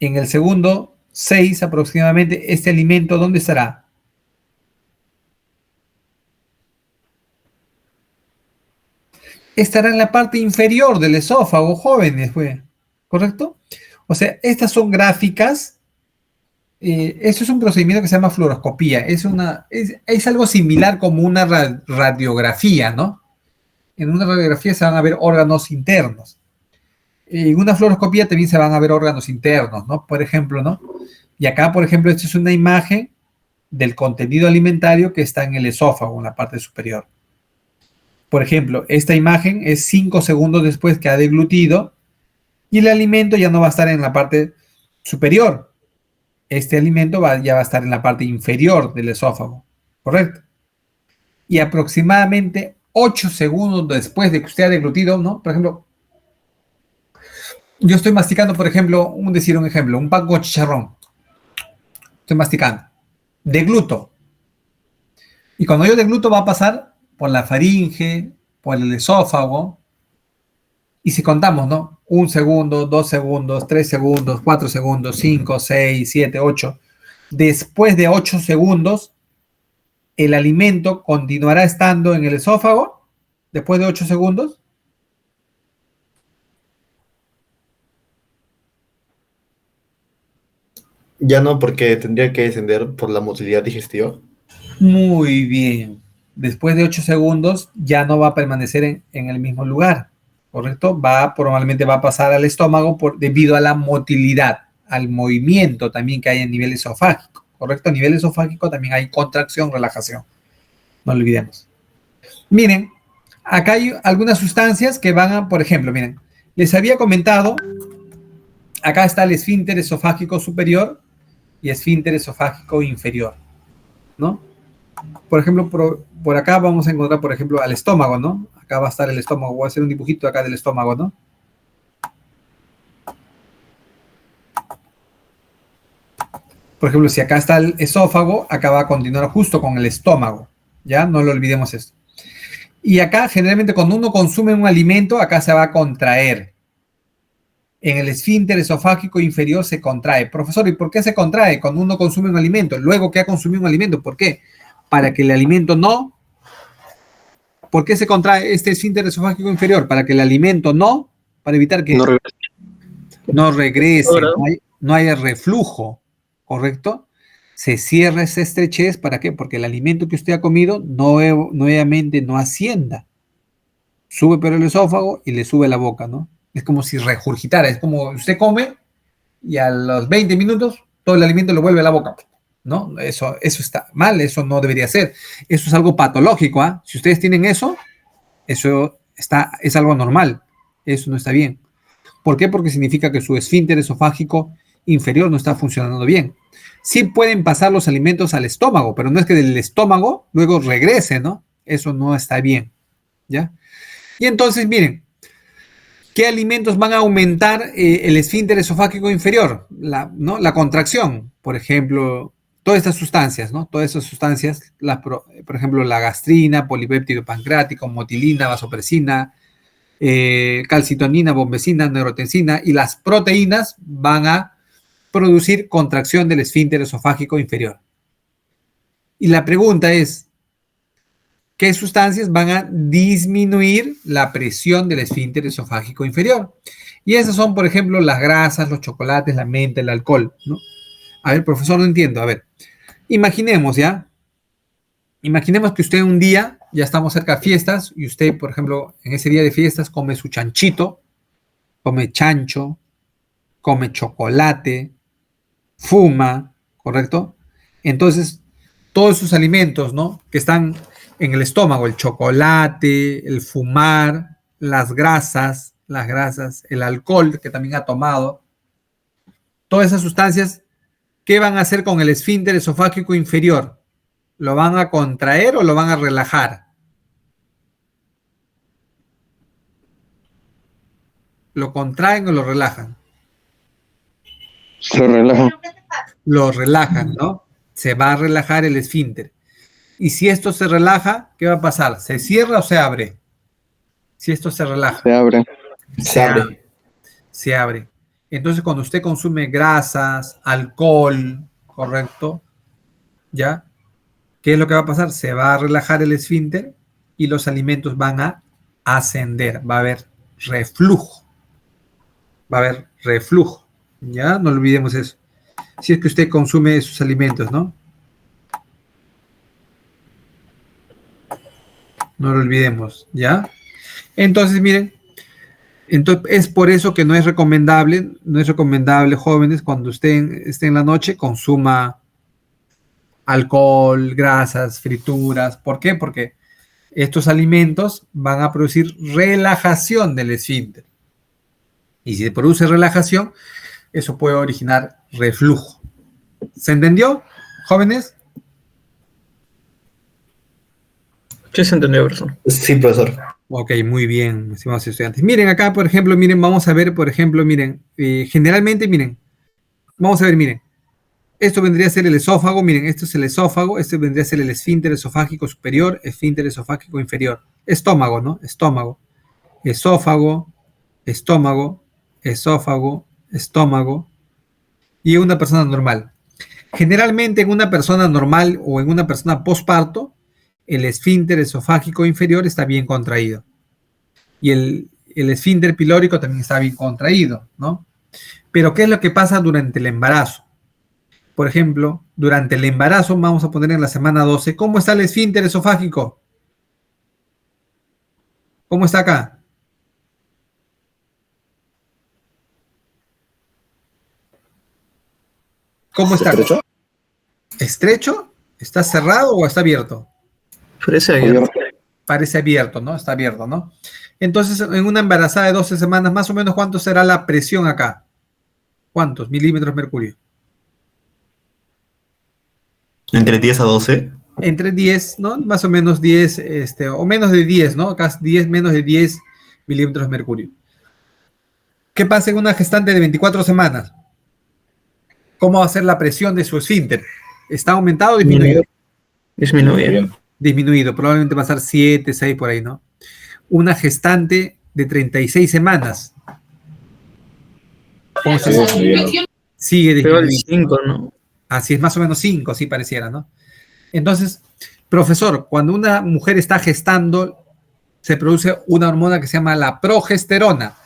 En el segundo 6 aproximadamente, este alimento, ¿dónde estará? Estará en la parte inferior del esófago, jóvenes, ¿correcto? O sea, estas son gráficas. Eso es un procedimiento que se llama fluoroscopía. Es algo similar como una radiografía, ¿no? En una radiografía se van a ver órganos internos. En una fluoroscopía también se van a ver órganos internos, ¿no? Por ejemplo, ¿no? Y acá, por ejemplo, esta es una imagen del contenido alimentario que está en el esófago, en la parte superior. Por ejemplo, esta imagen es 5 segundos después que ha deglutido y el alimento ya no va a estar en la parte superior. Este alimento ya va a estar en la parte inferior del esófago, ¿correcto? Y aproximadamente 8 segundos después de que usted ha deglutido, ¿no? Por ejemplo, yo estoy masticando, por ejemplo, un ejemplo, un pan con chicharrón. Estoy masticando. Degluto. Y cuando yo degluto va a pasar por la faringe, por el esófago. Y si contamos, ¿no? 1 segundo, 2 segundos, 3 segundos, 4 segundos, 5, 6, 7, 8. Después de 8 segundos, el alimento continuará estando en el esófago. Después de 8 segundos.
Ya no, porque tendría que descender por la motilidad digestiva.
Muy bien. Después de 8 segundos ya no va a permanecer en el mismo lugar, ¿correcto? Probablemente va a pasar al estómago debido a la motilidad, al movimiento también que hay a nivel esofágico, ¿correcto? A nivel esofágico también hay contracción, relajación. No lo olvidemos. Miren, acá hay algunas sustancias que van a, por ejemplo, miren, les había comentado, acá está el esfínter esofágico superior y esfínter esofágico inferior, ¿no? Por ejemplo, por acá vamos a encontrar, por ejemplo, al estómago, ¿no? Acá va a estar el estómago. Voy a hacer un dibujito acá del estómago, ¿no? Por ejemplo, si acá está el esófago, acá va a continuar justo con el estómago, ¿ya? No lo olvidemos esto. Y acá, generalmente, cuando uno consume un alimento, acá se va a contraer. En el esfínter esofágico inferior se contrae. Profesor, ¿y por qué se contrae cuando uno consume un alimento? Luego que ha consumido un alimento, ¿por qué? Para que el alimento no... ¿Por qué se contrae este esfínter esofágico inferior? Para que el alimento no... Para evitar que no regrese, no haya reflujo, ¿correcto? Se cierra esa estrechez, ¿para qué? Porque el alimento que usted ha comido nuevamente no ascienda. Sube por el esófago y le sube a la boca, ¿no? Es como si regurgitara, es como usted come y a los 20 minutos todo el alimento lo vuelve a la boca, ¿no? Eso está mal, eso no debería ser. Eso es algo patológico, ¿ah? Si ustedes tienen eso es algo normal. Eso no está bien. ¿Por qué? Porque significa que su esfínter esofágico inferior no está funcionando bien. Sí pueden pasar los alimentos al estómago, pero no es que del estómago luego regrese, ¿no? Eso no está bien, ¿ya? Y entonces, miren, ¿Qué alimentos van a aumentar el esfínter esofágico inferior? ¿No? La contracción, por ejemplo, todas estas sustancias, ¿no? Todas esas sustancias, por ejemplo, la gastrina, polipéptido pancreático, motilina, vasopresina, calcitonina, bombecina, neurotensina y las proteínas van a producir contracción del esfínter esofágico inferior. Y la pregunta es, ¿qué sustancias van a disminuir la presión del esfínter esofágico inferior? Y esas son, por ejemplo, las grasas, los chocolates, la menta, el alcohol, ¿no? A ver, profesor, no entiendo. A ver, imaginemos, ¿ya? Imaginemos que usted un día, ya estamos cerca de fiestas, y usted, por ejemplo, en ese día de fiestas come su chanchito, come chancho, come chocolate, fuma, ¿correcto? Entonces, todos esos alimentos, ¿no? Que están en el estómago, el chocolate, el fumar, las grasas, el alcohol que también ha tomado, todas esas sustancias, ¿qué van a hacer con el esfínter esofágico inferior? ¿Lo van a contraer o lo van a relajar? ¿Lo contraen o lo relajan?
Lo relaja.
Lo relajan, ¿no? Se va a relajar el esfínter. Y si esto se relaja, ¿qué va a pasar? ¿Se cierra o se abre? Si esto se relaja.
Se abre.
Se abre.
Se abre. Entonces, cuando usted consume grasas, alcohol, ¿correcto? ¿Ya? ¿Qué es lo que va a pasar? Se va a relajar el esfínter y los alimentos van a ascender. Va a haber reflujo. Va a haber reflujo. ¿Ya? No olvidemos eso. Si es que usted consume esos alimentos, ¿no? No lo olvidemos, ¿ya? Entonces, miren, es por eso que no es recomendable, jóvenes, cuando usted esté en la noche, consuma alcohol, grasas, frituras. ¿Por qué? Porque estos alimentos van a producir relajación del esfínter. Y si se produce relajación, eso puede originar reflujo. ¿Se entendió, jóvenes?
Sí, se entendió, profesor.
Sí, profesor.
Ok, muy bien, estimados estudiantes. Miren acá, por ejemplo, miren, vamos a ver, por ejemplo, miren, generalmente, miren, vamos a ver, miren, esto vendría a ser el esófago, miren, esto es el esófago, este vendría a ser el esfínter esofágico superior, esfínter esofágico inferior, estómago, ¿no? Estómago, esófago, estómago, esófago, estómago, y en una persona normal. Generalmente en una persona normal o en una persona posparto, el esfínter esofágico inferior está bien contraído. Y el esfínter pilórico también está bien contraído, ¿no? Pero ¿qué es lo que pasa durante el embarazo? Por ejemplo, durante el embarazo, vamos a poner en la semana 12, ¿cómo está el esfínter esofágico? ¿Cómo está acá? ¿Cómo está?
¿Estrecho?
¿Estrecho? ¿Está cerrado o está abierto?
Parece abierto.
Parece abierto, ¿no? Está abierto, ¿no? Entonces, en una embarazada de 12 semanas, más o menos, ¿cuánto será la presión acá? ¿Cuántos milímetros mercurio?
Entre 10 a 12.
Entre 10, ¿no? Más o menos 10, o menos de 10, ¿no? Acá 10, menos de 10 milímetros mercurio. ¿Qué pasa en una gestante de 24 semanas? ¿Cómo va a ser la presión de su esfínter? ¿Está aumentado o disminuido?
Disminuye.
Disminuido, probablemente va a estar 7, 6 por ahí, ¿no? Una gestante de 36 semanas. ¿Cómo se sigue
Creo el
disminuyendo?
5, ¿no?
Así es, más o menos 5, así pareciera, ¿no? Entonces, profesor, cuando una mujer está gestando, se produce una hormona que se llama la progesterona.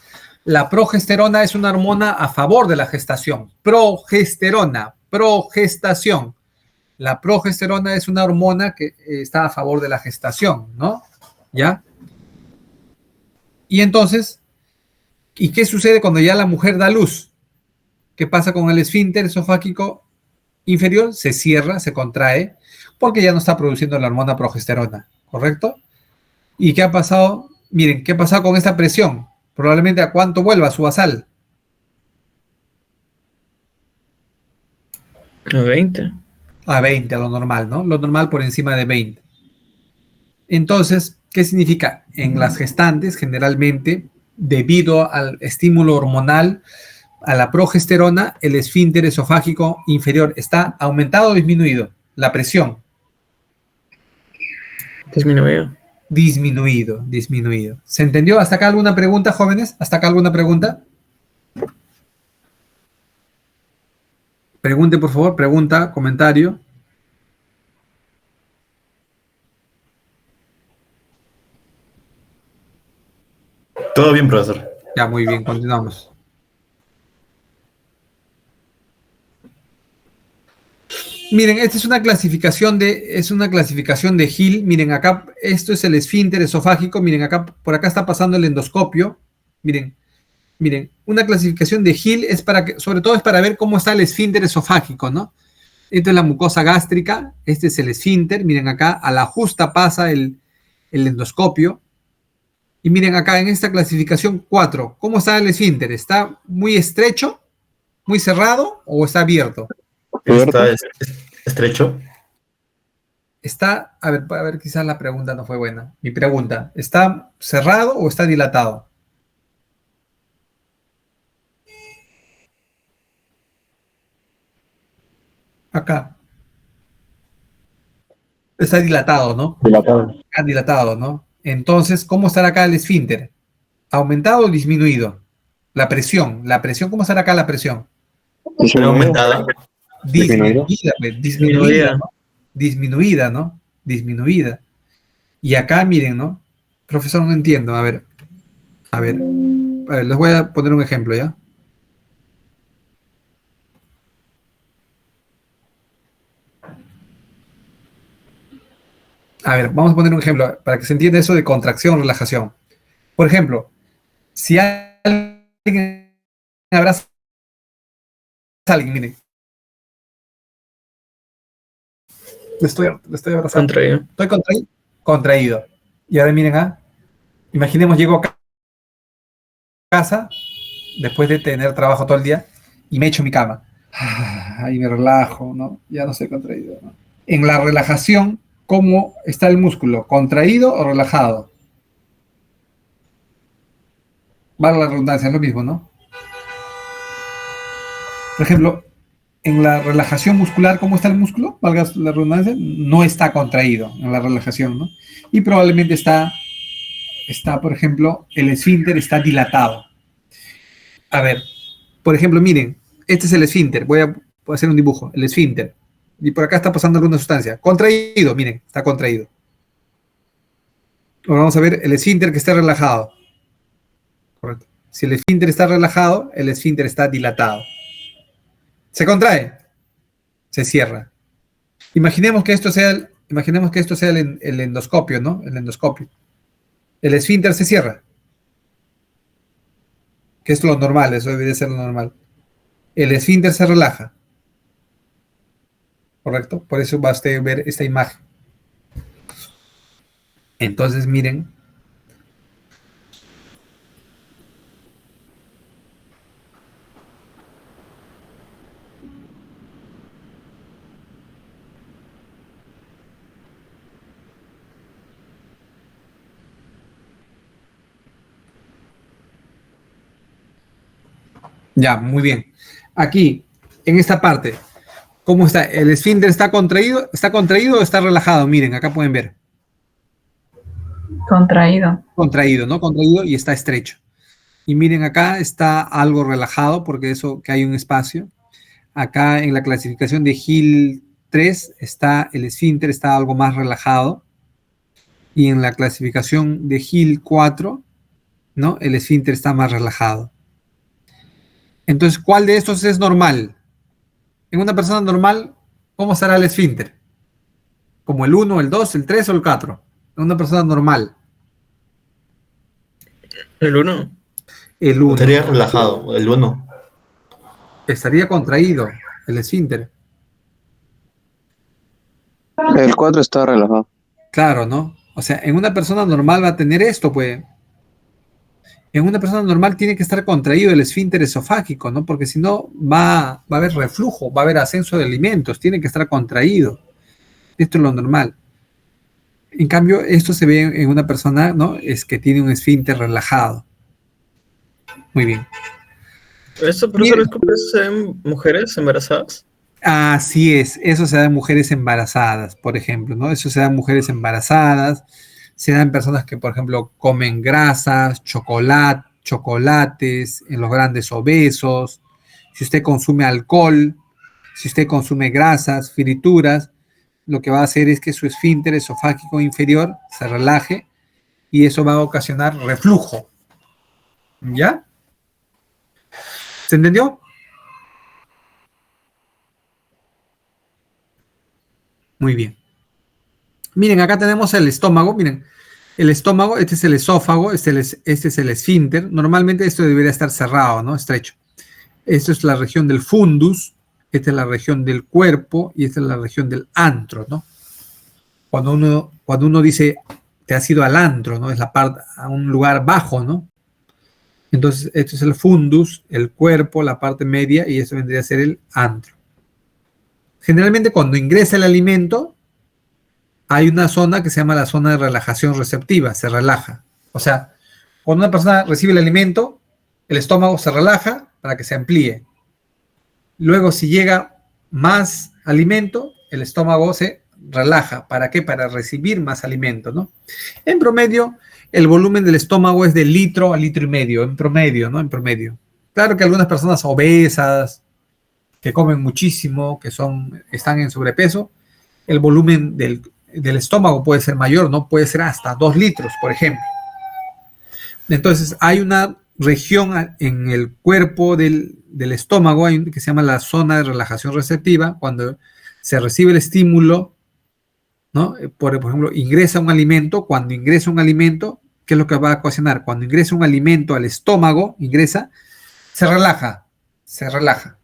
La progesterona es una hormona a favor de la gestación. Progesterona, progestación. La progesterona es una hormona que está a favor de la gestación, ¿no? ¿Ya? Y entonces, ¿y qué sucede cuando ya la mujer da luz? ¿Qué pasa con el esfínter esofágico inferior? Se cierra, se contrae, porque ya no está produciendo la hormona progesterona, ¿correcto? ¿Y qué ha pasado? Miren, ¿qué ha pasado con esta presión? Probablemente a cuánto vuelva su basal.
A 20.
A 20, a lo normal, ¿no? Lo normal por encima de 20. Entonces, ¿qué significa? En las gestantes, generalmente, debido al estímulo hormonal, a la progesterona, el esfínter esofágico inferior está aumentado o disminuido. La presión.
Disminuido.
Disminuido. ¿Se entendió? ¿Hasta acá alguna pregunta, jóvenes? ¿Hasta acá alguna pregunta? Pregunte, por favor, pregunta, comentario.
Todo bien, profesor.
Ya, muy bien, continuamos. Miren, esta es una clasificación de Hill. Miren, acá, esto es el esfínter esofágico. Miren, acá, por acá está pasando el endoscopio. Miren, una clasificación de Hill es para que, sobre todo es para ver cómo está el esfínter esofágico, ¿no? Esto es la mucosa gástrica, este es el esfínter. Miren acá, a la justa pasa el endoscopio. Y miren acá en esta clasificación 4, ¿cómo está el esfínter? ¿Está muy estrecho, muy cerrado o está abierto?
Está estrecho.
Está, a ver, quizás la pregunta no fue buena. Mi pregunta, ¿está cerrado o está dilatado? Acá. Está dilatado, ¿no?
Dilatado.
Está dilatado, ¿no? Entonces, ¿cómo estará acá el esfínter? ¿Aumentado o disminuido? La presión, ¿cómo estará acá la presión?
Pero aumentada.
Disminuida, ¿no? Disminuida. Y acá, miren, ¿no? Profesor, no entiendo. A ver, les voy a poner un ejemplo, ¿ya? A ver, vamos a poner un ejemplo para que se entienda eso de contracción, relajación. Por ejemplo, si alguien abraza a alguien, miren. Le estoy abrazando.
Contraído.
Estoy contraído. Y ahora miren, imaginemos llego a casa después de tener trabajo todo el día y me echo en mi cama. Ahí me relajo, ¿no? Ya no estoy contraído, ¿no? En la relajación, ¿cómo está el músculo? ¿Contraído o relajado? Vale la redundancia, es lo mismo, ¿no? Por ejemplo, en la relajación muscular, ¿cómo está el músculo? Valga la redundancia, no está contraído en la relajación, ¿no? Y probablemente está, por ejemplo, el esfínter está dilatado. A ver, por ejemplo, miren, este es el esfínter, voy a hacer un dibujo, el esfínter, y por acá está pasando alguna sustancia, contraído, miren, está contraído. Ahora vamos a ver el esfínter que está relajado. Correcto. Si el esfínter está relajado, el esfínter está dilatado. Se contrae, se cierra. Imaginemos que esto sea el endoscopio, ¿no? El endoscopio. El esfínter se cierra. Que es lo normal, eso debe de ser lo normal. El esfínter se relaja. ¿Correcto? Por eso va a usted ver esta imagen. Entonces, miren. Ya, muy bien. Aquí, en esta parte, ¿cómo está? ¿El esfínter está contraído? ¿Está contraído o está relajado? Miren, acá pueden ver.
Contraído.
Contraído, ¿no? Contraído y está estrecho. Y miren, acá está algo relajado, porque eso que hay un espacio. Acá en la clasificación de Hill 3 está el esfínter, está algo más relajado. Y en la clasificación de Hill 4, ¿no? El esfínter está más relajado. Entonces, ¿cuál de estos es normal? En una persona normal, ¿cómo estará el esfínter? ¿Como el 1, el 2, el 3 o el 4? En una persona normal.
El 1.
El 1.
Estaría relajado, el 1.
Estaría contraído, el esfínter.
El 4 está relajado.
Claro, ¿no? O sea, en una persona normal va a tener esto, pues. En una persona normal tiene que estar contraído el esfínter esofágico, ¿no? Porque si no va a haber reflujo, va a haber ascenso de alimentos, tiene que estar contraído. Esto es lo normal. En cambio, esto se ve en una persona, ¿no? Es que tiene un esfínter relajado. Muy bien.
¿Esto, profesor, es como en mujeres embarazadas?
Así es, eso se da en mujeres embarazadas, por ejemplo, ¿no? Eso se da en mujeres embarazadas, se da en personas que, por ejemplo, comen grasas, chocolates, en los grandes obesos, si usted consume alcohol, si usted consume grasas, frituras, lo que va a hacer es que su esfínter esofágico inferior se relaje y eso va a ocasionar reflujo. ¿Ya? ¿Se entendió? Muy bien. Miren, acá tenemos el estómago, miren, el estómago, este es el esófago, este es el esfínter. Normalmente esto debería estar cerrado, ¿no? Estrecho. Esto es la región del fundus, esta es la región del cuerpo y esta es la región del antro, ¿no? Cuando uno dice, te has ido al antro, ¿no? Es la parte, a un lugar bajo, ¿no? Entonces, esto es el fundus, el cuerpo, la parte media y esto vendría a ser el antro. Generalmente cuando ingresa el alimento, hay una zona que se llama la zona de relajación receptiva, se relaja. O sea, cuando una persona recibe el alimento, el estómago se relaja para que se amplíe. Luego, si llega más alimento, el estómago se relaja. ¿Para qué? Para recibir más alimento, ¿no? En promedio, el volumen del estómago es de litro a litro y medio, en promedio, ¿no? En promedio. Claro que algunas personas obesas, que comen muchísimo, están en sobrepeso, el volumen del estómago puede ser mayor, ¿no? Puede ser hasta 2 litros, por ejemplo. Entonces, hay una región en el cuerpo del estómago que se llama la zona de relajación receptiva, cuando se recibe el estímulo, ¿no? Por ejemplo, ingresa un alimento, cuando ingresa un alimento, ¿qué es lo que va a ocasionar? Cuando ingresa un alimento al estómago, se relaja, se relaja.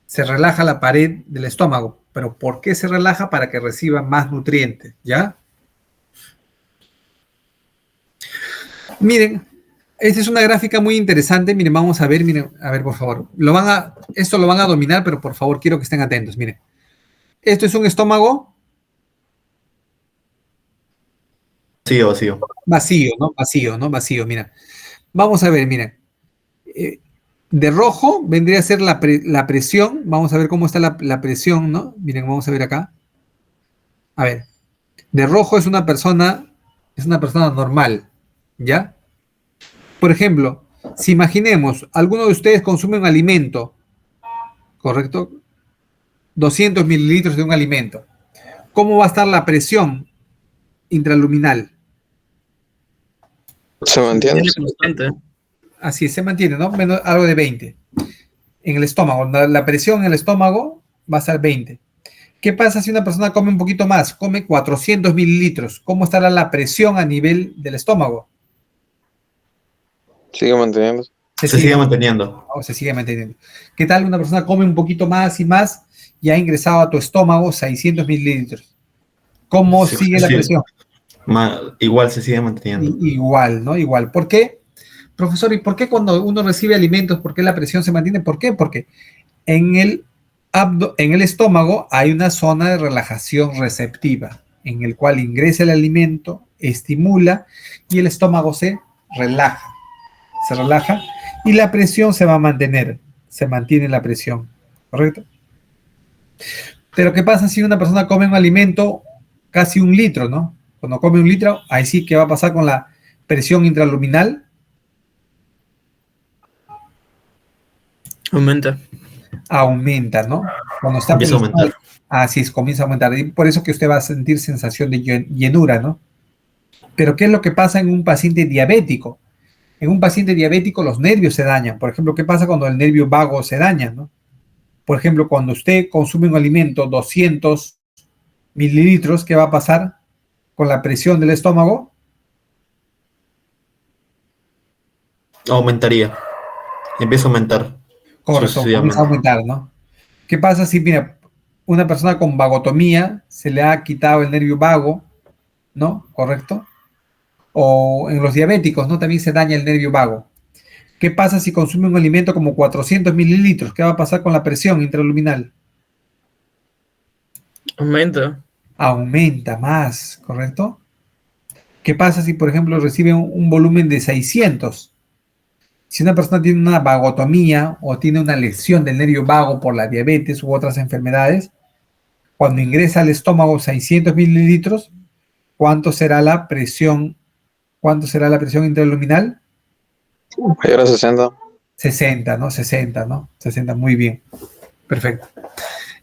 Se relaja la pared del estómago. ¿Pero por qué se relaja? Para que reciba más nutrientes, ¿ya? Miren, esta es una gráfica muy interesante. Miren, vamos a ver, miren, a ver, por favor. Esto lo van a dominar, pero por favor quiero que estén atentos. Miren, esto es un estómago
Vacío.
vacío, ¿no? Vacío, ¿no? Vacío, mira. Vamos a ver, miren. De rojo vendría a ser la presión. Vamos a ver cómo está la presión, ¿no? Miren, vamos a ver acá. A ver. De rojo es una persona normal, ¿ya? Por ejemplo, si imaginemos, alguno de ustedes consume un alimento, ¿correcto? 200 mililitros de un alimento. ¿Cómo va a estar la presión intraluminal?
Se mantiene.
Es constante.
Así se mantiene, ¿no? Menos algo de 20. En el estómago, la presión en el estómago va a ser 20. ¿Qué pasa si una persona come un poquito más? Come 400 mililitros. ¿Cómo estará la presión a nivel del estómago?
Sigue manteniendo.
Se sigue manteniendo.
Se sigue manteniendo. ¿Qué tal una persona come un poquito más y más y ha ingresado a tu estómago 600 mililitros? ¿Cómo sigue la presión?
Igual se sigue manteniendo.
Igual, ¿no? Igual. ¿Por qué? Profesor, ¿y por qué cuando uno recibe alimentos, por qué la presión se mantiene? ¿Por qué? Porque en el estómago hay una zona de relajación receptiva, en el cual ingresa el alimento, estimula y el estómago se relaja y la presión se va a mantener, se mantiene la presión, ¿correcto? Pero ¿qué pasa si una persona come un alimento casi 1 litro, ¿no? Cuando come 1 litro, ahí sí, ¿qué va a pasar con la presión intraluminal? Aumenta, ¿no? Cuando está
Empieza a aumentar.
Así es, comienza a aumentar. Y por eso que usted va a sentir sensación de llenura, ¿no? Pero ¿qué es lo que pasa en un paciente diabético? En un paciente diabético los nervios se dañan. Por ejemplo, ¿qué pasa cuando el nervio vago se daña, ¿no? Por ejemplo, cuando usted consume un alimento 200 mililitros, ¿qué va a pasar con la presión del estómago?
Aumentaría. Empieza a aumentar.
Correcto, comienza a aumentar, ¿no? ¿Qué pasa si, mira, una persona con vagotomía se le ha quitado el nervio vago, ¿no? ¿Correcto? O en los diabéticos, ¿no? También se daña el nervio vago. ¿Qué pasa si consume un alimento como 400 mililitros? ¿Qué va a pasar con la presión intraluminal? Aumenta más, ¿correcto? ¿Qué pasa si, por ejemplo, recibe un volumen de 600? Si una persona tiene una vagotomía o tiene una lesión del nervio vago por la diabetes u otras enfermedades, cuando ingresa al estómago 600 mililitros, ¿cuánto será la presión? ¿Cuánto será la presión intraluminal?
Mayor a 60.
60, ¿no? 60, ¿no? 60, muy bien. Perfecto.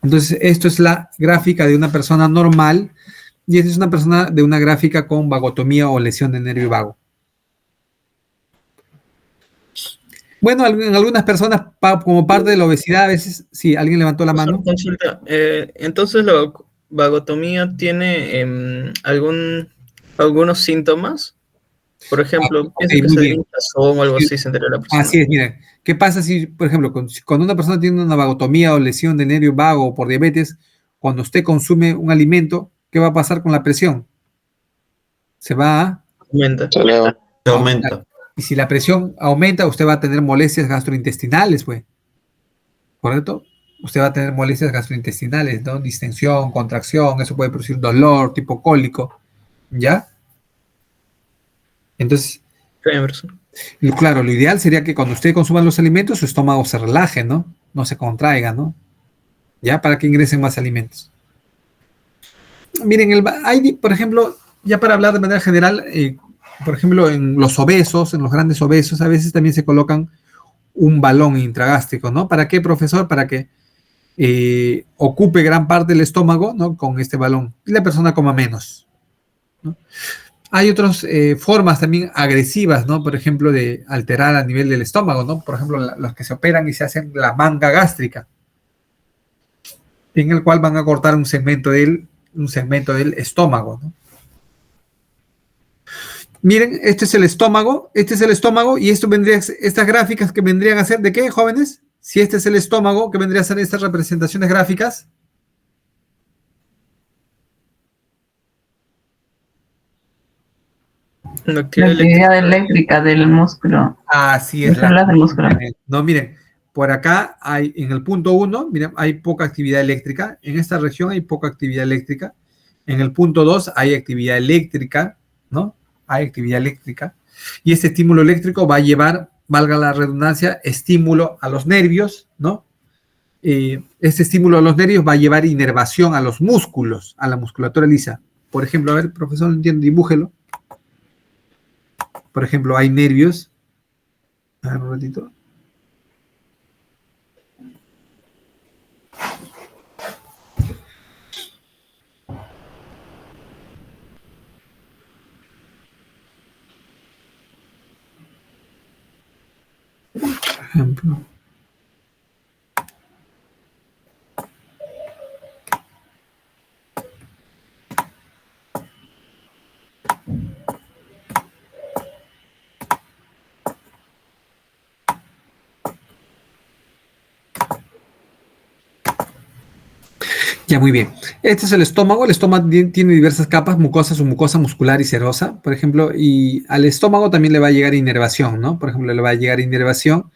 Entonces, esto es la gráfica de una persona normal y esta es una persona de una gráfica con vagotomía o lesión del nervio vago. Bueno, en algunas personas, como parte de la obesidad, a veces, sí, alguien levantó la mano.
Consulta. Entonces, ¿la vagotomía tiene algunos síntomas? Por ejemplo, piensa que
muy
se
bien.
hinchazón o algo así, se entera la persona.
Así es, miren. ¿Qué pasa si, por ejemplo, cuando una persona tiene una vagotomía o lesión de nervio vago o por diabetes, cuando usted consume un alimento, ¿qué va a pasar con la presión? Se va a
Aumenta.
Se eleva.
Se aumenta.
Y si la presión aumenta, usted va a tener molestias gastrointestinales, pues. ¿Correcto? Usted va a tener molestias gastrointestinales, ¿no? Distensión, contracción, eso puede producir dolor, tipo cólico, ¿ya? Entonces, claro, lo ideal sería que cuando usted consuma los alimentos, su estómago se relaje, ¿no? No se contraiga, ¿no? ¿Ya? Para que ingresen más alimentos. Miren, hay, por ejemplo, ya para hablar de manera general, por ejemplo, en los obesos, en los grandes obesos, a veces también se colocan un balón intragástrico, ¿no? ¿Para qué, profesor? Para que ocupe gran parte del estómago, ¿no? Con este balón y la persona coma menos, ¿no? Hay otras formas también agresivas, ¿no? Por ejemplo, de alterar a nivel del estómago, ¿no? Por ejemplo, los que se operan y se hacen la manga gástrica, en el cual van a cortar un segmento del estómago, ¿no? Miren, este es el estómago y estas gráficas que vendrían a ser, ¿de qué, jóvenes? Si este es el estómago, ¿qué vendría a ser estas representaciones gráficas?
La actividad eléctrica del músculo.
Así es.
Las del músculo.
No, miren, por acá hay, en el punto 1, miren, hay poca actividad eléctrica. En esta región hay poca actividad eléctrica. En el punto 2 hay actividad eléctrica, ¿no? Hay actividad eléctrica. Y este estímulo eléctrico va a llevar, valga la redundancia, estímulo a los nervios, ¿no? Este estímulo a los nervios va a llevar inervación a los músculos, a la musculatura lisa. Por ejemplo, a ver, profesor, no entiendo, dibújelo. Por ejemplo, hay nervios. A ver, un ratito. Por ejemplo. Ya, muy bien. Este es el estómago. El estómago tiene diversas capas, mucosa, submucosa, muscular y serosa, por ejemplo, y al estómago también le va a llegar inervación, ¿no? Por ejemplo, le va a llegar inervación,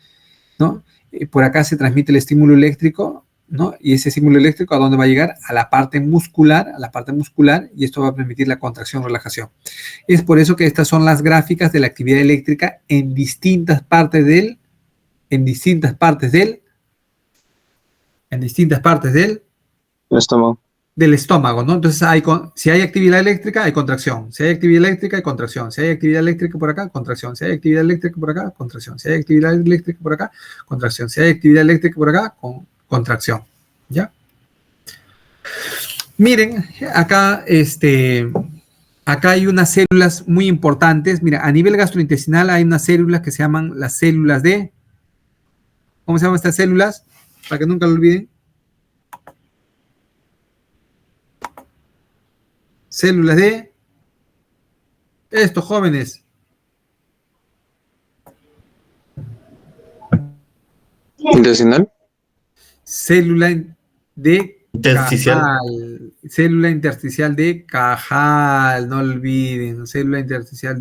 ¿no? Por acá se transmite el estímulo eléctrico, ¿no? Y ese estímulo eléctrico, ¿a dónde va a llegar? A la parte muscular, y esto va a permitir la contracción, relajación. Es por eso que estas son las gráficas de la actividad eléctrica en distintas partes del
El estómago.
del estómago, ¿no? Entonces, si hay actividad eléctrica, hay contracción. Si hay actividad eléctrica, hay contracción. Si hay actividad eléctrica por acá, contracción. Si hay actividad eléctrica por acá, contracción. Si hay actividad eléctrica por acá, contracción. Si hay actividad eléctrica por acá, contracción. ¿Ya? Miren, acá, acá hay unas células muy importantes. Mira, a nivel gastrointestinal hay unas células que se llaman las células de... ¿Cómo se llaman estas células? Para que nunca lo olviden. Células de estos jóvenes.
¿Intestinal?
Célula de
Intersticial.
Cajal. Célula intersticial de Cajal, no olviden. Célula intersticial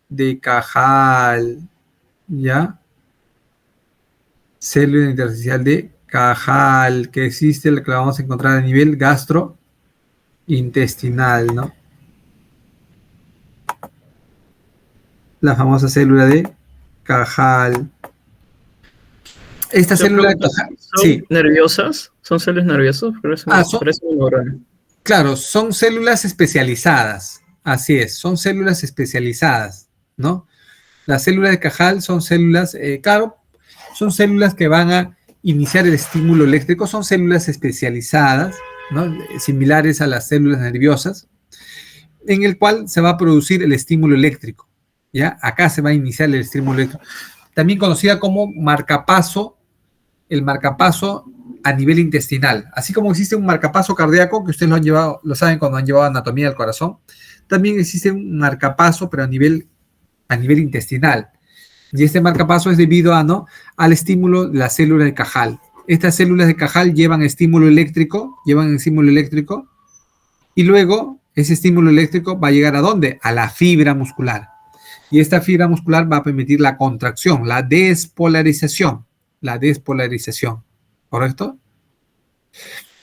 de Cajal. ¿Ya? Célula intersticial de Cajal, que existe, la que la vamos a encontrar a nivel gastrointestinal, ¿no? La famosa célula de Cajal. Esta
Yo
célula de
pregunto,
Cajal,
¿son
sí.
nerviosas? ¿Son células nerviosas?
Son,
Parece una neurona.
claro, son células especializadas. Así es, son células especializadas, ¿no? Las células de Cajal son células, claro, son células que van a iniciar el estímulo eléctrico, son células especializadas, ¿no? Similares a las células nerviosas, en el cual se va a producir el estímulo eléctrico, ¿ya? Acá se va a iniciar el estímulo eléctrico. También conocida como marcapaso, el marcapaso a nivel intestinal. Así como existe un marcapaso cardíaco, que ustedes lo han llevado, lo saben cuando han llevado anatomía del corazón, también existe un marcapaso, pero a nivel intestinal. Y este marcapaso es debido a, ¿no?, al estímulo de las células de Cajal. Estas células de Cajal llevan estímulo eléctrico, y luego ese estímulo eléctrico va a llegar ¿a dónde? A la fibra muscular. Y esta fibra muscular va a permitir la contracción, la despolarización, ¿correcto?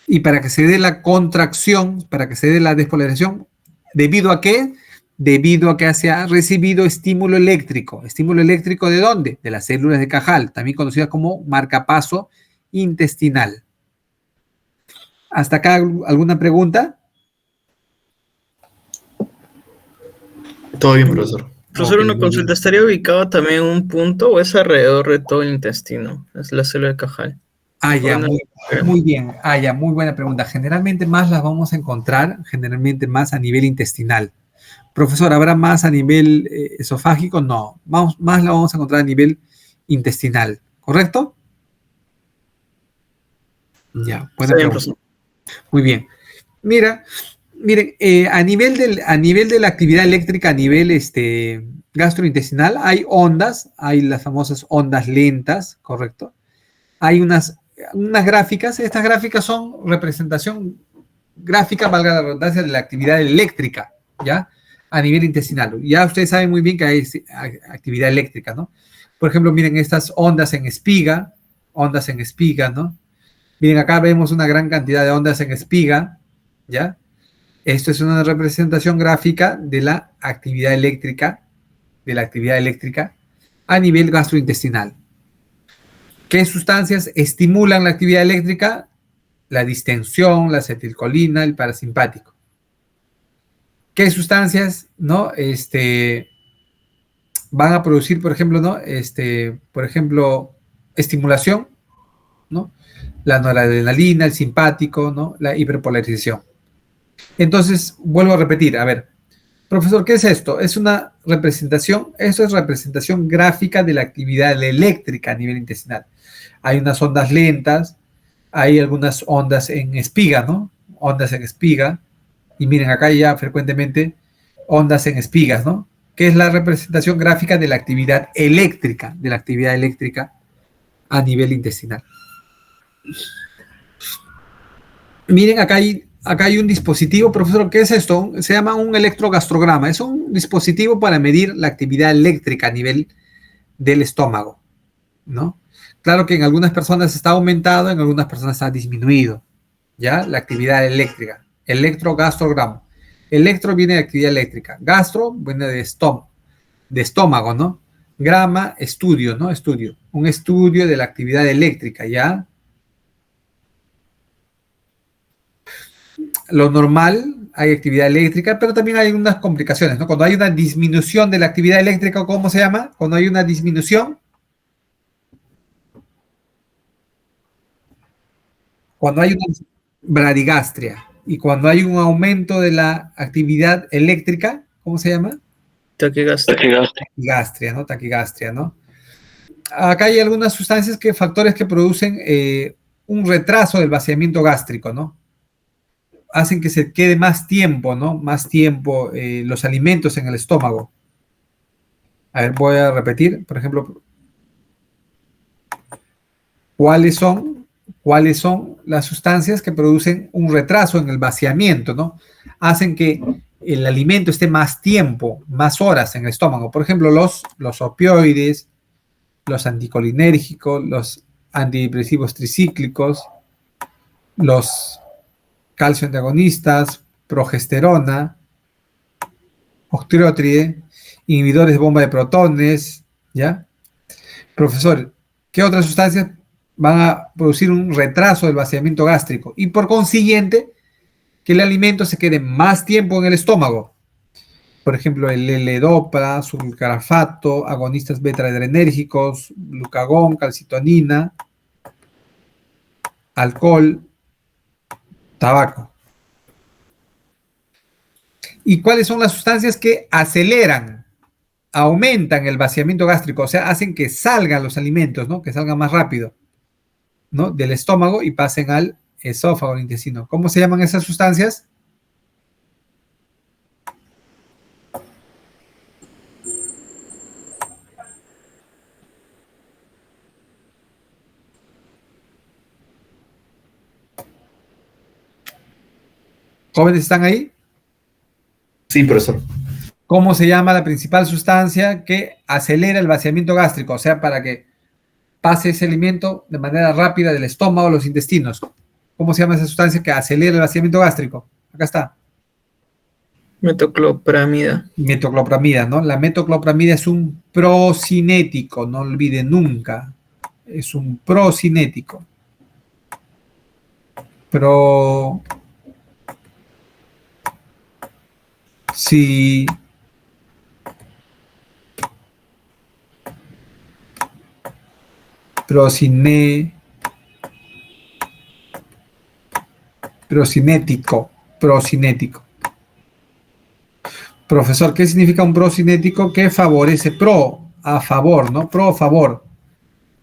Y para que se dé la contracción, para que se dé la despolarización, ¿debido a qué? Debido a que se ha recibido estímulo eléctrico. ¿Estímulo eléctrico de dónde? De las células de Cajal, también conocidas como marcapaso intestinal. ¿Hasta acá alguna pregunta?
Todo bien, profesor.
Profesor,
Ok,
una
muy
consulta,
bien.
¿estaría ubicado también en un punto o es alrededor de todo el intestino? Es la célula de Cajal.
Ah, ya,
Bueno,
muy bien. Ah, ya, muy buena pregunta. Generalmente más las vamos a encontrar, generalmente más a nivel intestinal. Profesor, ¿habrá más a nivel esofágico? No, más la vamos a encontrar a nivel intestinal, ¿correcto? Ya, buena
está bien,
pregunta.
profesor.
Muy bien. Miren, a nivel de la actividad eléctrica, a nivel gastrointestinal, hay ondas, hay las famosas ondas lentas, ¿correcto? Hay unas gráficas, estas gráficas son representación gráfica, valga la redundancia, de la actividad eléctrica, ¿ya? A nivel intestinal. Ya ustedes saben muy bien que hay actividad eléctrica, ¿no? Por ejemplo, miren estas ondas en espiga, ¿no? Miren, acá vemos una gran cantidad de ondas en espiga, ¿ya? Esto es una representación gráfica de la actividad eléctrica, a nivel gastrointestinal. ¿Qué sustancias estimulan la actividad eléctrica? La distensión, la acetilcolina, el parasimpático. ¿Qué sustancias, no, van a producir, por ejemplo, no, estimulación, ¿no? La noradrenalina, el simpático, ¿no? La hiperpolarización. Entonces, vuelvo a repetir, a ver, profesor, ¿qué es esto? Es una representación, esto es representación gráfica de la actividad eléctrica a nivel intestinal. Hay unas ondas lentas, hay algunas ondas en espiga, ¿no? Ondas en espiga, y miren, acá ya frecuentemente ondas en espigas, ¿no? Que es la representación gráfica de la actividad eléctrica, a nivel intestinal. Miren, acá hay un dispositivo, profesor, ¿qué es esto? Se llama un electrogastrograma. Es un dispositivo para medir la actividad eléctrica a nivel del estómago, ¿no? Claro que en algunas personas está aumentado, en algunas personas está disminuido, ¿ya? La actividad eléctrica. Electrogastrograma. Electro viene de actividad eléctrica. Gastro viene de estómago, ¿no? Grama, estudio, ¿no? Estudio. Un estudio de la actividad eléctrica, ¿ya? Lo normal, hay actividad eléctrica, pero también hay unas complicaciones, ¿no? Cuando hay una disminución de la actividad eléctrica, ¿cómo se llama? Cuando hay una disminución. Cuando hay una bradigastria. Y cuando hay un aumento de la actividad eléctrica, ¿cómo se llama? Taquigastria, ¿no? Taquigastria, ¿no? Acá hay algunas sustancias factores que producen un retraso del vaciamiento gástrico, ¿no? Hacen que se quede más tiempo, ¿no? Más tiempo los alimentos en el estómago. A ver, voy a repetir, por ejemplo, ¿cuáles son las sustancias que producen un retraso en el vaciamiento, ¿no? Hacen que el alimento esté más tiempo, más horas en el estómago. Por ejemplo, los opioides, los anticolinérgicos, los antidepresivos tricíclicos, los calcio antagonistas, progesterona, octreotide, inhibidores de bomba de protones, ¿ya? Profesor, ¿qué otras sustancias van a producir un retraso del vaciamiento gástrico? Y por consiguiente, que el alimento se quede más tiempo en el estómago. Por ejemplo, el L-Dopa, sulcarafato, agonistas beta-adrenérgicos, glucagón, calcitonina, alcohol, tabaco. ¿Y cuáles son las sustancias que aceleran, aumentan el vaciamiento gástrico? O sea, hacen que salgan los alimentos, ¿no? Que salgan más rápido, ¿no? Del estómago y pasen al esófago, al intestino. ¿Cómo se llaman esas sustancias? ¿Jóvenes están ahí?
Sí, profesor.
¿Cómo se llama la principal sustancia que acelera el vaciamiento gástrico? O sea, para que pase ese alimento de manera rápida del estómago a los intestinos. ¿Cómo se llama esa sustancia que acelera el vaciamiento gástrico? Acá está.
Metoclopramida.
Metoclopramida, ¿no? La metoclopramida es un procinético, no olviden nunca. Es un procinético. Si procinético. Profesor, ¿qué significa un procinético? Que favorece, a favor, ¿no? Pro, a favor.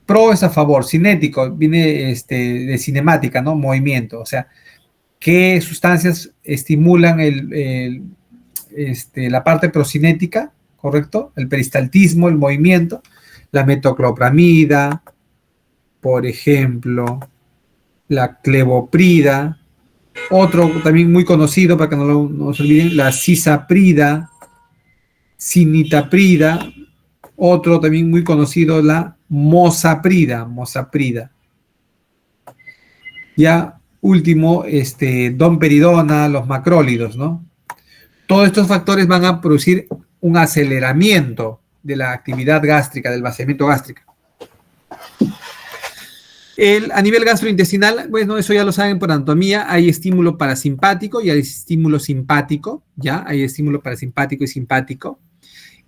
Pro es a favor, cinético, viene de cinemática, ¿no? Movimiento, o sea, ¿qué sustancias estimulan la parte procinética? ¿Correcto? El peristaltismo, el movimiento, la metoclopramida, por ejemplo, la clevoprida, otro también muy conocido, para que no se olviden, la cisaprida, cinitaprida, otro también muy conocido, la mosaprida. Ya último, domperidona, los macrólidos, ¿no? Todos estos factores van a producir un aceleramiento de la actividad gástrica, del vaciamiento gástrico. A nivel gastrointestinal, bueno, eso ya lo saben por anatomía, hay estímulo parasimpático y hay estímulo simpático, ¿ya? Hay estímulo parasimpático y simpático.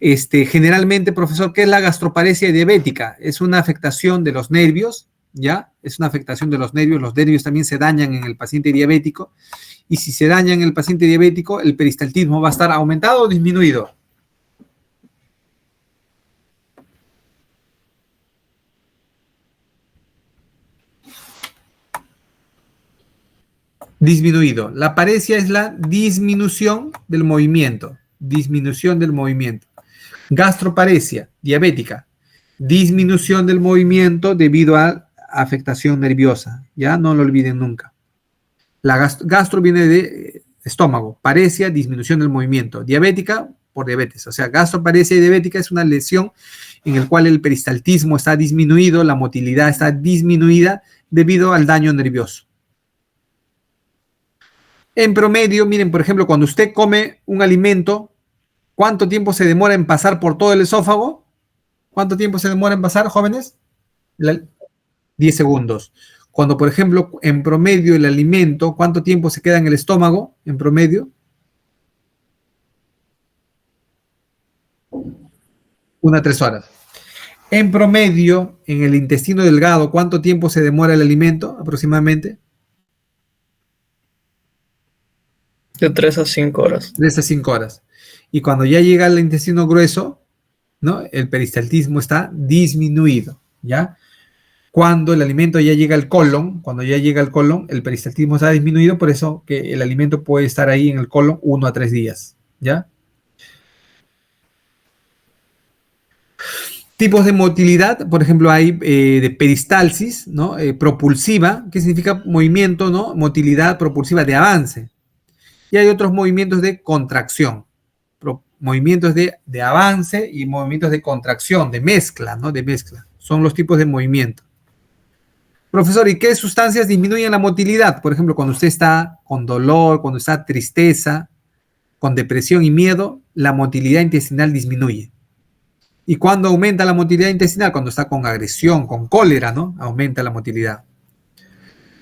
Generalmente, profesor, ¿qué es la gastroparesia diabética? Es una afectación de los nervios, ¿ya? Es una afectación de los nervios también se dañan en el paciente diabético, y si se daña en el paciente diabético, el peristaltismo va a estar aumentado o disminuido. Disminuido. La paresia es la disminución del movimiento. Gastroparesia diabética. Disminución del movimiento debido a afectación nerviosa. Ya no lo olviden nunca. La gastro viene de estómago. Paresia, disminución del movimiento. Diabética, por diabetes. O sea, gastroparesia diabética es una lesión en la cual el peristaltismo está disminuido, la motilidad está disminuida debido al daño nervioso. En promedio, miren, por ejemplo, cuando usted come un alimento, ¿cuánto tiempo se demora en pasar por todo el esófago? ¿Cuánto tiempo se demora en pasar, jóvenes? 10 segundos. Cuando, por ejemplo, en promedio el alimento, ¿cuánto tiempo se queda en el estómago? En promedio. 1 a 3 horas. En promedio, en el intestino delgado, ¿cuánto tiempo se demora el alimento aproximadamente?
De 3 a 5 horas.
3 a 5 horas. Y cuando ya llega al intestino grueso, ¿no? El peristaltismo está disminuido, ¿ya? Cuando el alimento ya llega al colon, el peristaltismo está disminuido, por eso que el alimento puede estar ahí en el colon 1 a 3 días, ¿ya? Tipos de motilidad, por ejemplo, hay de peristalsis, ¿no? Propulsiva, que significa movimiento, ¿no? Motilidad propulsiva de avance. Y hay otros movimientos de contracción, movimientos de avance y movimientos de contracción, de mezcla, ¿no? De mezcla. Son los tipos de movimiento. Profesor, ¿y qué sustancias disminuyen la motilidad? Por ejemplo, cuando usted está con dolor, cuando está tristeza, con depresión y miedo, la motilidad intestinal disminuye. ¿Y cuándo aumenta la motilidad intestinal? Cuando está con agresión, con cólera, ¿no? Aumenta la motilidad.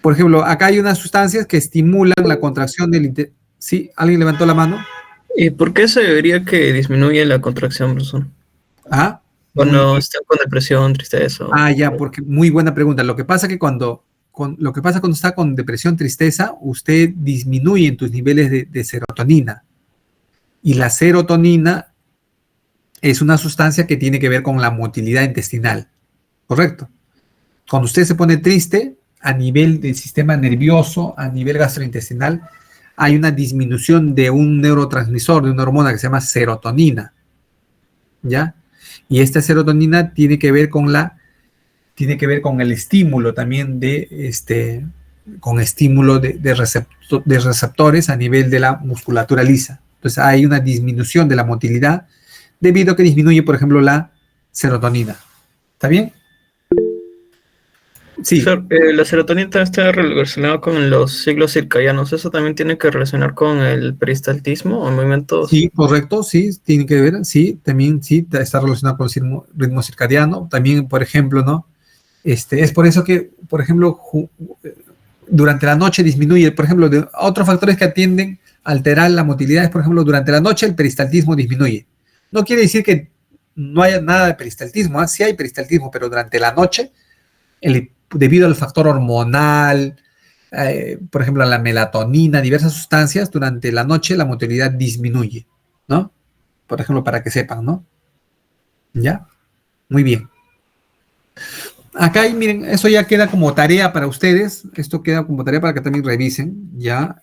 Por ejemplo, acá hay unas sustancias que estimulan la contracción del intestino. ¿Sí? ¿Alguien levantó la mano?
¿Y por qué se debería que disminuye la contracción, profesor?
Ah,
Cuando están con depresión, tristeza.
ya, porque muy buena pregunta. Lo que pasa que cuando está con depresión, tristeza, usted disminuye en tus niveles de serotonina. Y la serotonina es una sustancia que tiene que ver con la motilidad intestinal, ¿correcto? Cuando usted se pone triste, a nivel del sistema nervioso, a nivel gastrointestinal, hay una disminución de un neurotransmisor, de una hormona que se llama serotonina, ¿ya? Y esta serotonina tiene que ver con el estímulo también con estímulo de receptores a nivel de la musculatura lisa. Entonces hay una disminución de la motilidad debido a que disminuye, por ejemplo, la serotonina. ¿Está bien? Sí.
Profesor, la serotonina está relacionada con los ciclos circadianos. ¿Eso también tiene que relacionar con el peristaltismo o movimientos?
Sí, correcto, sí, tiene que ver, sí, también sí, está relacionado con el ritmo circadiano. También, por ejemplo, ¿no? Es por eso que, por ejemplo, durante la noche disminuye, por ejemplo, otros factores que atienden a alterar la motilidad es, por ejemplo, durante la noche el peristaltismo disminuye. No quiere decir que no haya nada de peristaltismo, sí hay peristaltismo, pero durante la noche, debido al factor hormonal, por ejemplo, a la melatonina, diversas sustancias, durante la noche la motilidad disminuye, ¿no? Por ejemplo, para que sepan, ¿no? ¿Ya? Muy bien. Acá, miren, eso ya queda como tarea para ustedes. Esto queda como tarea para que también revisen, ¿ya?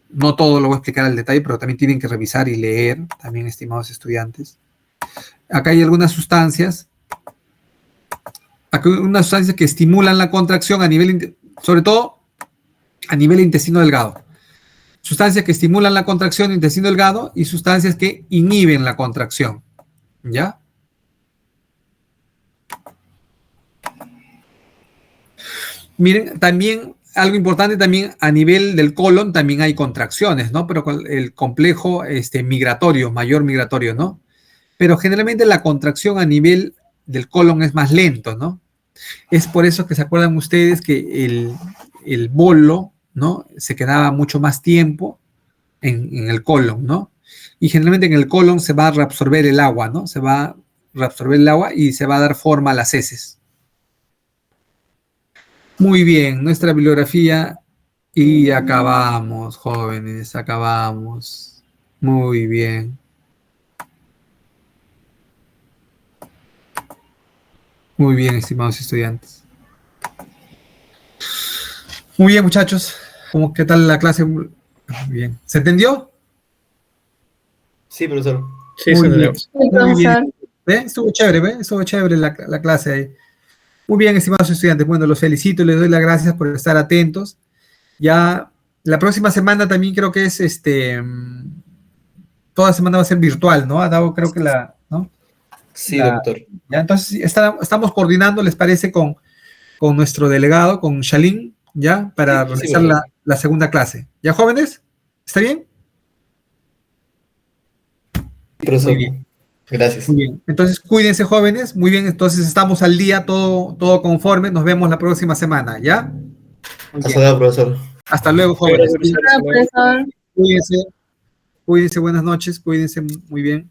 No todo lo voy a explicar al detalle, pero también tienen que revisar y leer, también, estimados estudiantes. Acá hay algunas sustancias. Acá hay unas sustancias que estimulan la contracción a nivel, sobre todo a nivel intestino delgado. Sustancias que estimulan la contracción del intestino delgado y sustancias que inhiben la contracción, ¿ya? Miren, también algo importante también a nivel del colon también hay contracciones, ¿no? Pero con el complejo migratorio, mayor migratorio, ¿no? Pero generalmente la contracción a nivel del colon es más lento, ¿no? Es por eso que se acuerdan ustedes que el bolo, ¿no? Se quedaba mucho más tiempo en el colon, ¿no? Y generalmente en el colon se va a reabsorber el agua, ¿no? Se va a reabsorber el agua y se va a dar forma a las heces. Muy bien, nuestra bibliografía y acabamos, jóvenes, acabamos. Muy bien. Muy bien, estimados estudiantes. Muy bien, muchachos. ¿Qué tal la clase? Muy bien. ¿Se entendió?
Sí, profesor.
Sí,
muy
se
bien.
entendió.
Muy bien. ¿Ve? Estuvo chévere, ¿ve? Estuvo chévere la clase ahí. Muy bien, estimados estudiantes. Bueno, los felicito, les doy las gracias por estar atentos. Ya la próxima semana también creo que es toda semana va a ser virtual, ¿no? Ha dado, creo que ¿no?
Sí, doctor.
Ya, entonces estamos coordinando, ¿les parece? Con nuestro delegado, con Shalin, ¿ya? Para realizar la segunda clase. ¿Ya, jóvenes? ¿Está bien?
Profesor.
Muy bien.
Gracias.
Muy bien. Entonces, cuídense, jóvenes. Muy bien, entonces estamos al día, todo conforme. Nos vemos la próxima semana, ¿ya?
Hasta luego, profesor.
Hasta luego, jóvenes.
Gracias, profesor.
Cuídense. Cuídense, buenas noches, cuídense muy bien.